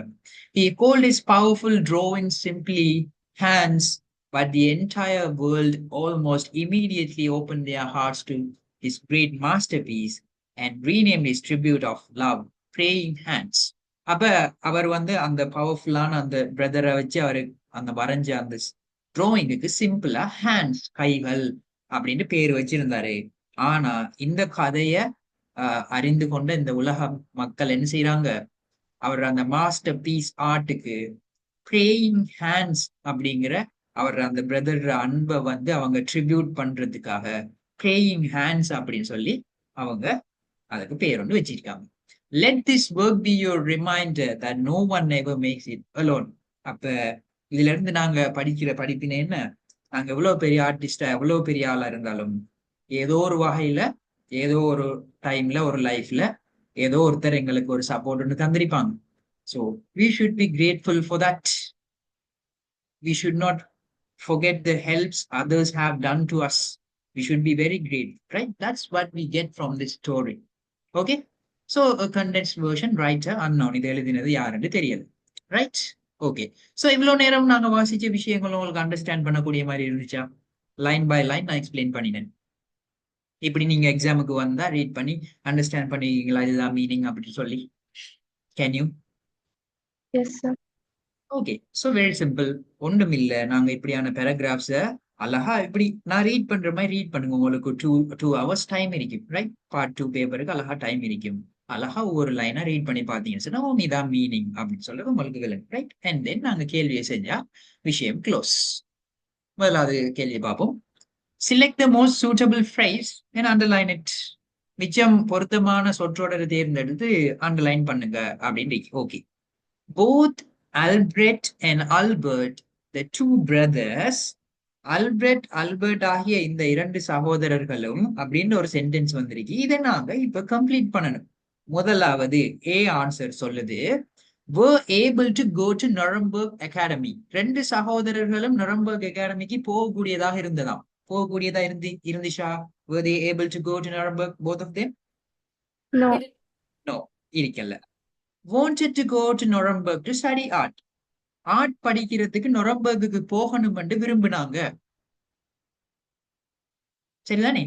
He called his powerful drawing simply hands, but the entire world almost immediately opened their hearts to his great masterpiece and renamed his tribute of love praying hands. அப்ப அவர் அந்த பவர்ஃபுல்லான அந்த பிரதரை வச்சு அவரு அந்த வரைஞ்ச அந்த டிராயிங்குக்கு சிம்பிளா ஹேண்ட்ஸ் கைகள் அப்படின்னு பேர் வச்சிருந்தாரு. ஆனா இந்த கதைய அறிந்து கொண்ட இந்த உலக மக்கள் என்ன செய்யறாங்க, அவர் அந்த மாஸ்டர் பீஸ் ஆர்ட்டுக்கு ப்ரேயிங் ஹேண்ட்ஸ் அப்படிங்கிற அவர் அந்த பிரதர் அன்பை அவங்க ட்ரிபியூட் பண்றதுக்காக ப்ரேயிங் ஹேண்ட்ஸ் அப்படின்னு சொல்லி அவங்க அதுக்கு பேர் ஒன்று வச்சிருக்காங்க. Let this work be your reminder that no one ever makes it alone. அப்ப இதுல இருந்து நாங்க படிக்கிற படிப்பின என்ன, நாங்க எவ்வளவு பெரிய ஆர்டிஸ்டா எவ்வளவு பெரிய ஆளா இருந்தாலும் ஏதோ ஒரு வகையில ஏதோ ஒரு டைம்ல ஒரு லைஃப்ல ஏதோ ஒருத்தர் எங்களுக்கு ஒரு சப்போர்ட் ஒன்று தந்திருப்பாங்க. So we should be grateful for that. We should not forget the helps others have done to us. We should be very grateful, right? That's what we get from this story. Okay? So a condensed version, writer unknown. இது எழுதினது யாருன்னு தெரியல, right? Okay. So இவ்வளோ நேரம் நாங்கள் வாசிச்ச விஷயங்கள் உங்களுக்கு understand பண்ணக்கூடிய மாதிரி இருந்துச்சா? லைன் பை லைன் நான் எக்ஸ்பிளைன் பண்ணினேன். இப்படி நீங்க எக்ஸாமுக்கு வந்தா ரீட் பண்ணி அண்டர்ஸ்டாண்ட் பண்ணிக்கிறீங்களா இதுதான் மீனிங் அப்படின்னு சொல்லி? Can you? Yes, sir. Okay. So very simple. ஒன்றும் இல்லை, நாங்கள் இப்படியான பேராகிராஃப்ஸை அழகா இப்படி நான் ரீட் பண்ற மாதிரி ரீட் பண்ணுங்க. உங்களுக்கு 2 hours டைம் இருக்கும், ரைட்? பார்ட் 2 பேப்பருக்கு அழகா டைம் இருக்கும். அழகா ஒவ்வொரு லைனா ரீட் பண்ணி பார்த்தீங்கன்னா இதான் மீனிங் அப்படின்னு சொல்றது உங்களுக்கு விளங்கும், ரைட்? அண்ட் தென் நாங்க கேள்வியை செஞ்சா விஷயம் க்ளோஸ். முதலாவது கேள்வியை பார்ப்போம். Select the most suitable phrase and underline it. மிச்சம் பொருத்தமான சொற்றொடரை தேர்ந்தெடுத்து அண்டர்லைன் பண்ணுங்க அப்படின்னு. Okay. Both Albert and Albert, the two brothers, Albert ஆகிய இந்த 2 சகோதரர்களும் அப்படின்னு ஒரு சென்டென்ஸ் வந்திருக்கு. இதை நாங்க இப்ப கம்ப்ளீட் பண்ணணும். முதலாவது ஏ ஆன்சர் சொல்லுது, were able to go to Nuremberg Academy. 2 சகோதரர்களும் நுரம்பர்க் அகாடமிக்கு போகக்கூடியதாக இருந்ததாம். போகக்கூடியதா இருந்துச்சா? were they able to go to Nuremberg, both of them? No. No, இருக்கல. wanted to go to Nuremberg to study art. Art படிக்கிறதுக்கு நுரம்பர்க்கு போகணும் என்று விரும்பினாங்க. சரிதானே?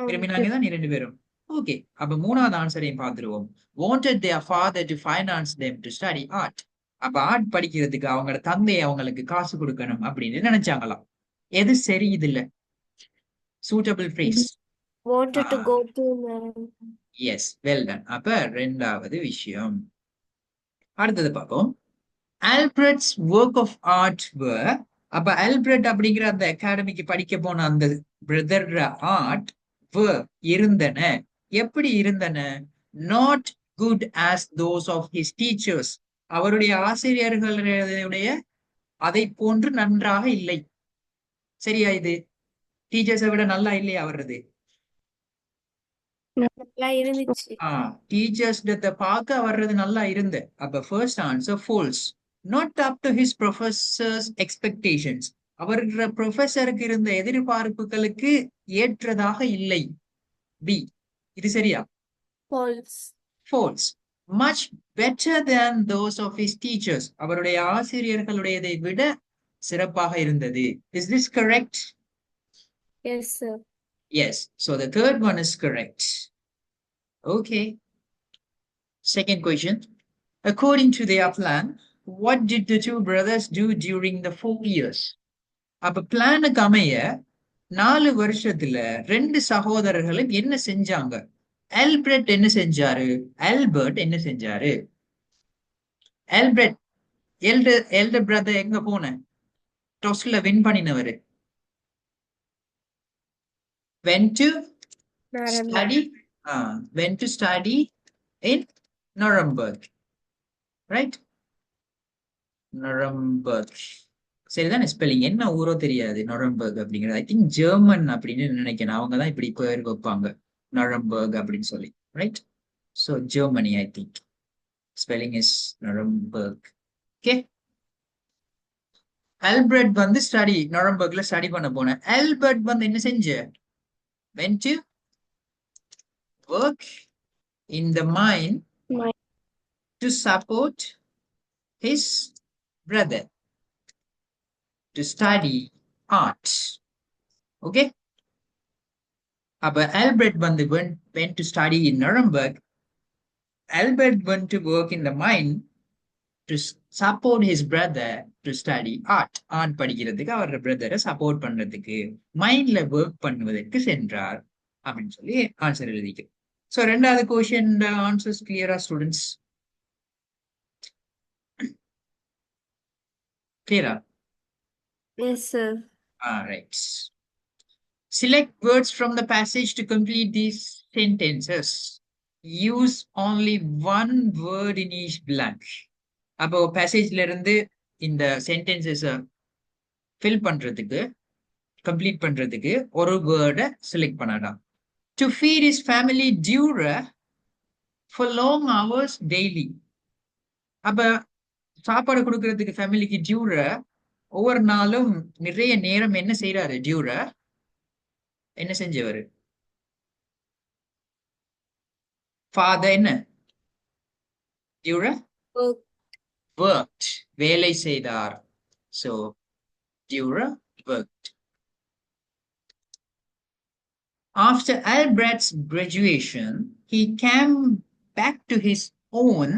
விரும்பினாங்க தான் 2 பேரும். ஓகே. அப்ப மூணாவது ஆன்சரையும் பார்த்துருவோம். wanted their father to finance them to study art. அப்ப ஆர்ட் படிக்கிறதுக்கு அவங்களோட தந்தை அவங்களுக்கு காசு கொடுக்கணும் அப்படின்னு நினைச்சாங்களாம். எது சரி? இது இல்ல suitable phrase. Wanted to go to yes, well done. அப்ப 2வது விஷயம். அடுத்தது பார்ப்போம். Albert's work of art were, அப்ப ஆல்பர்ட் அப்படிங்கிற அந்த அகாடமிக்கு படிக்க போன அந்த பிரதர் ஆர்ட் were இருந்தன. எப்படி இருந்தன? not good as those of his teachers. அவருடைய ஆசிரியர்களுடைய அதை போன்று நன்றாக இல்லை. சரியா? இது டீச்சர்ஸை விட நல்லா இல்லையா அவரது? இருந்துச்சு. டீச்சர்ஸ் பார்க்க வர்றது நல்லா இருந்த. அப்ப first answer false. not up to his professors expectations. அவர்கள் ப்ரொஃபஸருக்கு இருந்த எதிர்பார்ப்புகளுக்கு ஏற்றதாக இல்லை. பி. இது சரியா? False. false. much better than those of his teachers. அவருடைய ஆசிரியர்களுடையதை விட சிறப்பாக இருந்தது. is this correct? Yes, sir. Yes. So the third one is correct. Okay. Second question. According to their plan, what did the 2 brothers do during the 4 years? அப்ப பிளானுக்கு அமைய 4 வருஷத்துல 2 சகோதரர்களும் என்ன செஞ்சாங்க? ஆல்பர்ட் என்ன செஞ்சாரு? ஆல்பர்ட் என்ன செஞ்சாரு? ஆல்பர்ட் எல்டர் பிரதர் எங்க போன? டொஸ்ல வின் பண்ணினவரு. went to study in Nuremberg, right? Nuremberg. சரிதானே? ஸ்பெல்லிங் என்ன ஊரோ தெரியாது. நுரம்பர்க் அப்படிங்கிறது ஐ திங்க் ஜெர்மன் அப்படின்னு நினைக்கிறேன். அவங்க தான் இப்படி பேர் வைப்பாங்க, நுரம்பர்க் அப்படின்னு சொல்லி, right? So Germany, I think. Spelling is Nuremberg. Okay. Albert வந்து study நுரம்பர்க்ல study பண்ண போனேன். Albert வந்து என்ன செஞ்ச? Went to work in the mine My to support his brother to study art. Okay. அப்ப Albert வந்து went to study in Nuremberg. Albert went to work in the mine to support his brother to study art. art படிக்கிறதுக்கு அவரோட பிரதரை support பண்றதுக்கு மைண்ட்ல work பண்ணுவதற்கு சென்றார் அப்படின்னு சொல்லி ஆன்சர் எழுதிக்கு. ஸோ ரெண்டாவது கொஸ்டின் ஆன்சர்ஸ் கிளியரா ஸ்டூடெண்ட்ஸ்? கிளியரா? Yes, sir. Right. Select words from the passage to complete these sentences. Use only one word in each blank. அப்போ பேசேஜ்ல இருந்து இந்த சென்டென்சஸ் ஃபில் பண்றதுக்கு கம்ப்ளீட் பண்றதுக்கு ஒரு வேர்டை செலக்ட் பண்ணலாம். டு ஃபீட் இஸ் ஃபேமிலி டியூரா ஃபார் லாங் ஹவர்ஸ் டெய்லி. அப்ப சாப்பாடு கொடுக்கறதுக்கு ஃபேமிலிக்கு டியூரா ஒவ்வொரு நாளும் நிறைய நேரம் என்ன செய்யறாரு? டியூரா என்ன செஞ்சவர்? ஃபாதர் என்ன? டியூரா Work. worked. வேலை செய்தார். So Dürer worked. After Albert's graduation, he came back to his own.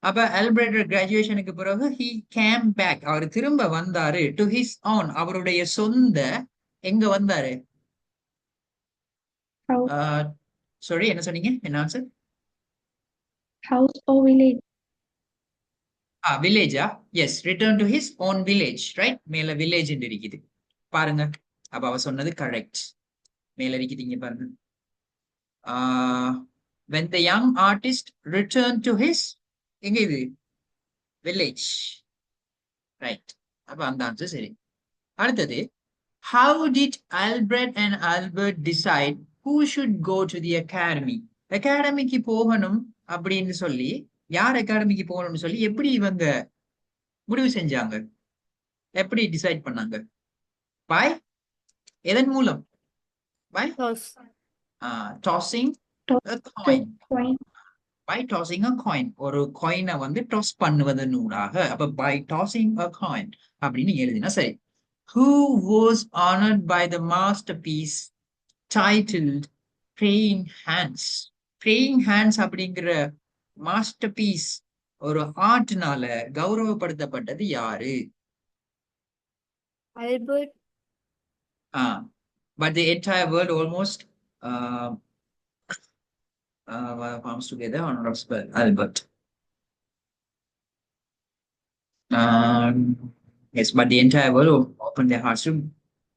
அப்ப ஆல்பர்ட் கிராஜுவேஷனுக்கு பிறகு he came back. அவர் திரும்ப வந்தாரு to his own. அவருடைய சொந்த எங்க வந்தாரு? house, sorry, என்ன சொன்னீங்க? என்ன ஆன்சர்? house or village. வில்லேஜா? Yes, return to his own village. Right, மேல வில்லேஜ் இருக்குது பாருங்க. அப்ப அவ சொன்னது கரெக்ட். மேல இருக்குதுங்க பாருங்க. when the young artist returned to his எங்க இது? வில்லேஜ். ரைட், அப்ப அந்த ஆன்சர் சரி. அடுத்தது, how did Albert and Albert decide who should go to the academy? அகாடமிக்கு போகணும் அப்படின்னு சொல்லி, யார் அகாடமிக்கு போகணும்னு சொல்லி எப்படி இவங்க முடிவு செஞ்சாங்க? எப்படி டிசைட் பண்ணாங்க? பை எதன் மூலம்? By Toss. Tossing a coin. By tossing a coin. ஒரு காயினை வந்து டாஸ் பண்ணுவதனூடாக. அப்ப by tossing a coin அப்படின்னு எழுதினா சரி. Who was honored by the masterpiece titled Praying Hands? Praying Hands அப்படிங்கிற மாஸ்டர் பீஸ் ஒரு ஆர்ட்னால கௌரவப்படுத்தப்பட்டது யாரு? Albert. But the entire world almost comes together on Albert. Yes, but the entire world opened their hearts to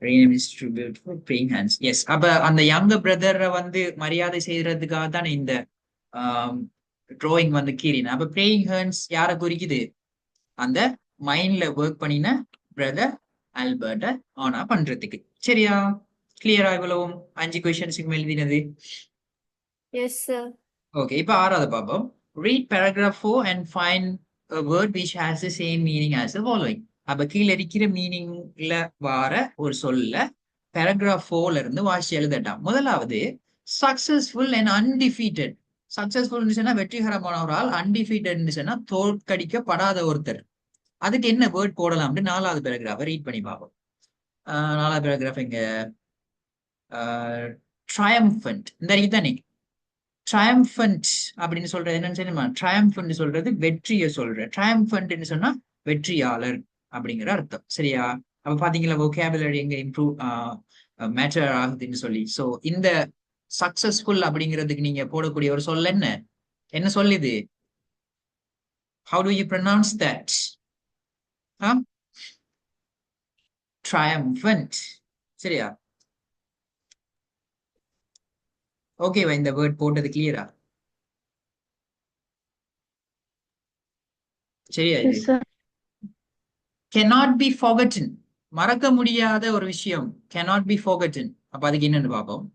rename his tribute for Praying Hands. Yes, அப்ப அந்த younger brother வந்து மரியாதை செய்யறதுக்காக தான் இந்த drawing வந்து கீறின. அப்ப praying hands யார குறிக்குது? அந்த மைண்ட்ல ஒர்க் பண்ணின பிரதர் ஆல்பர்ட்ட ஆனா பண்றதுக்கு. சரியா? கிளியரா? இவ்வளவும் 5 கொஸ்டின்ஸுக்கு எழுதினது. Yes, sir. ஓகே, இப்ப ஆறாவது பாப்போம். Read paragraph 4 and find a word which has the same meaning as the following. அப்ப கீழ இருக்கிற மீனிங்ல வார ஒரு சொல்ல paragraph 4ல இருந்து வாசி எழுதட்டாம். முதலாவது, successful and undefeated. சக்சஸ்ஃபுல் சொன்னா வெற்றிகரமான ஒரு ஆள், அன்டிஃபீட்டட் சொன்னா தோற்கடிக்கப்படாத ஒருத்தர். அதுக்கு என்ன வேர்ட் போடலாம்? 4வது பேராகிராஃபை ரீட் பண்ணி பார்ப்போம். 4வது பேராகிராஃப் இங்க ட்ரையம்ஃபன்ட் இந்த தானே. ட்ரையம்ஃபன்ட் அப்படின்னு சொல்றது என்னன்னு தெரியுமா? ட்ரையம்ஃபன்ட் சொல்றது வெற்றியை சொல்ற. ட்ரையம்ஃபன்ட்னு சொன்னா வெற்றியாளர் அப்படிங்கிற அர்த்தம். சரியா? அப்ப பாத்தீங்களா vocabulary எங்க இம்ப்ரூவ் மேட்டர் ஆகுதுன்னு சொல்லி. சோ இந்த சக்சஸ்ஃபுல் அப்படிங்கிறதுக்கு நீங்க போடக்கூடிய ஒரு சொல் என்ன? என்ன சொல்லுது? How do you pronounce that? Triumphant. சரியா? ஓகேவா? இந்த வேர்ட் போட்டது கிளியரா? சரியா? இது cannot be forgotten. மறக்க முடியாத ஒரு விஷயம் cannot be forgotten. அப்ப அதுக்கு என்னன்னு பார்ப்போம்.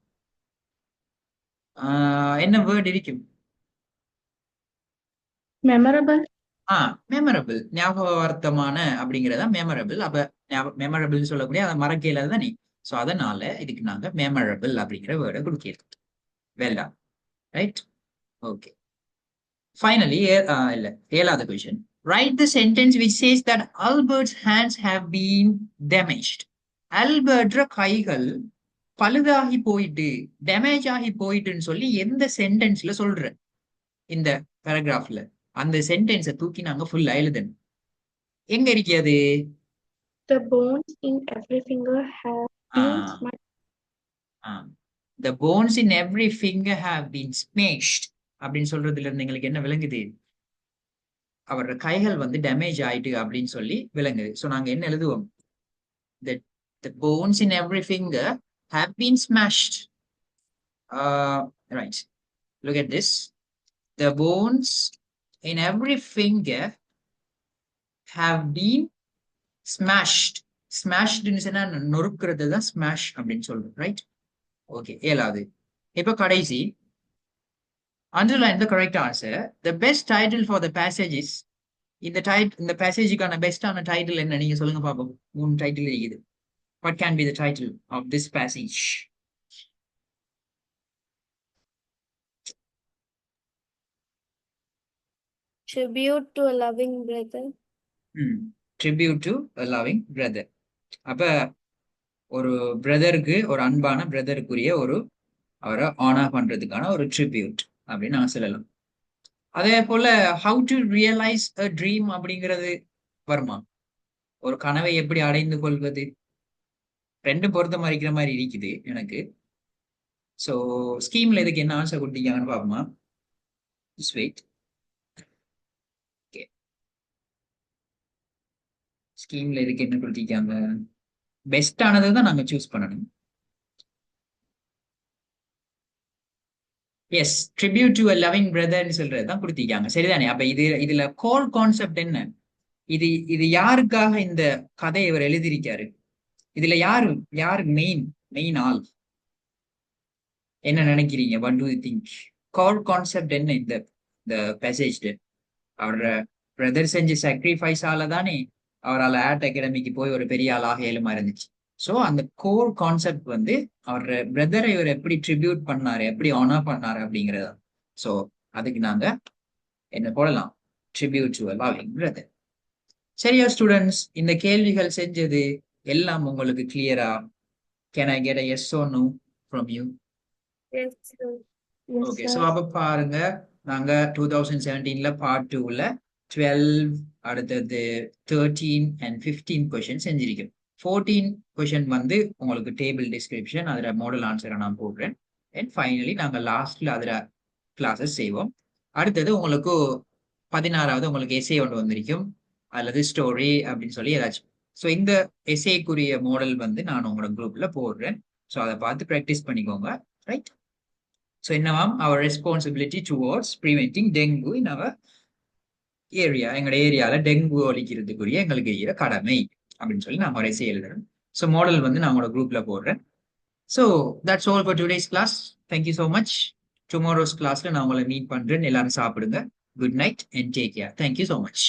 என்ன வேர்ட் இருக்கும்? Memorable. மெமரபிள், ஞாபகார்த்தமான அப்படிங்கிறதா மெமரபிள். அப்ப மெமரபிள் சொல்லக்கூடிய அதை மறக்க இயலாது தானே. ஸோ அதனால இதுக்கு நாங்க மெமரபிள் அப்படிங்கிற வேர்டை கொடுக்கிறோம். Well done. Right, okay. Finally இல்ல, ஏழாவது question. Right the sentence which says that Albert's hands have been damaged. ஆல்பர்ட்ற கைகள் பழுதாகி போயிட்டு, டேமேஜ் ஆகி போயிட்டுன்னு சொல்லி எந்த சென்டென்ஸ்ல சொல்ற இந்த பேராகிராஃப்ல அந்த சென்டென்ஸை தூக்கி நாங்க ஃபுல்லா எழுதணும். எங்க இருக்கிறது? The bones in every finger have been smashed. The bones in every finger have been smashed அப்படின்னு சொல்றதுல இருந்து எங்களுக்கு என்ன விளங்குது? அவரோட கைகள் வந்து டேமேஜ் ஆயிட்டு அப்படின்னு சொல்லி விளங்குது. ஸோ நாங்க என்ன எழுதுவோம்? The bones in every finger have been smashed. Right. Look at this. The bones in every finger have been smashed. Smashed சொன்னா நொறுக்கிறது தான் ஸ்மாஷ் அப்படின்னு சொல்றோம். Right, okay. ஏழாவது, இப்ப கடைசி. Underline the correct answer. The best title for the passage is. இந்த பேசேஜுக்கான பெஸ்டான title என்ன நீங்க சொல்லுங்க பாப்போம். 3 டைட்டில் இருக்குது. What can be the title of this passage? Tribute to a loving brother. Tribute to a loving brother. அப்ப ஒரு பிரதருக்கு, ஒரு அன்பான பிரதருக்குரிய ஒரு அவரை ஆனர் பண்றதுக்கான ஒரு ட்ரிபியூட் அப்படின்னு நான் சொல்லலாம். அதே போல how to realise a dream அப்படிங்கிறது வருமா? ஒரு கனவை எப்படி அடைந்து கொள்வது? ரெண்டும் பொருத்தம் இருக்கிற மாதிரி இருக்குது எனக்கு. ஸோ ஸ்கீம்ல இதுக்கு என்ன ஆன்சர் கொடுத்தீங்கன்னு பார்ப்போமா? ஸ்வீட். ஓகே, ஸ்கீம்ல இதுக்கு என்ன கொடுத்திருக்காங்க? பெஸ்டானதை தான் நாங்க சூஸ் பண்ணணும். Yes, tribute to a loving பிரதர்னு சொல்றது தான் கொடுத்திருக்காங்க. சரிதானே? அப்ப இதுல கோர் கான்செப்ட் என்ன? இது யாருக்காக இந்த கதையை இவர் எழுதியிருக்காரு? இதுல யாரு மெயின் ஆள்? என்ன நினைக்கிறீங்க? What to you think? Core concept என்ன இந்த பேசேஜ்? அவரோட பிரதர் செஞ்ச சாக்ரிஃபைஸால தானே அவரால் ஆர்ட் அகாடமிக்கு போய் ஒரு பெரிய ஆளாக ஏழுமா இருந்துச்சு. ஸோ அந்த கோர் கான்செப்ட் வந்து அவரோட பிரதரை இவர் எப்படி ட்ரிபியூட் பண்ணாரு, எப்படி ஆனர் பண்ணாரு அப்படிங்கிறதா. ஸோ அதுக்கு நாங்க என்ன போடலாம்? Tribute to a loving brother. சரியா ஸ்டூடெண்ட்ஸ்? இந்த கேள்விகள் செஞ்சது எல்லாம் உங்களுக்கு கிளியரா? Can I get a yes or no from you? Yes, sir. Okay, so அப்ப பாருங்க, நாங்க 2017ல பார்ட் 2ல 12, அடுத்தது 13 and 15 கொஸ்டின் செஞ்சிருக்கோம். 14 கொஸ்டின் வந்து உங்களுக்கு டேபிள் டிஸ்கிரிப்ஷன், அதுல மாடல் ஆன்சரை நான் போடுறேன். அண்ட் ஃபைனலி நாங்க லாஸ்ட்ல அதுல கிளாஸஸ் செய்வோம். அடுத்தது உங்களுக்கு 16வது உங்களுக்கு எஸ்ஏ ஒன்று வந்திருக்கும், அல்லது ஸ்டோரி அப்படின்னு சொல்லி ஏதாச்சும். ஸோ இந்த எஸ்ஏக்குரிய மாடல் வந்து நான் உங்களோட குரூப்ல போடுறேன். ஸோ அதை பார்த்து ப்ராக்டிஸ் பண்ணிக்கோங்க. ரைட்? ஸோ என்னவாம்? அவர் ரெஸ்பான்சிபிலிட்டி டுவோர்ட்ஸ் ப்ரிவென்டிங் டெங்கு இன் அவர் ஏரியா. எங்களோட ஏரியால டெங்கு ஒழிக்கிறதுக்குரிய எங்களுக்கு இருக்கிற கடமை அப்படின்னு சொல்லி நான் ஒரு எஸ்ஏ எழுதுறேன். ஸோ மாடல் வந்து நான் உங்களோட குரூப்ல போடுறேன். So that's all for today's class. Thank you so much. Tomorrow's கிளாஸ்ல நான் உங்களை மீட் பண்றேன். எல்லாரும் சாப்பிடுங்க. Good night and take care. Thank you so much.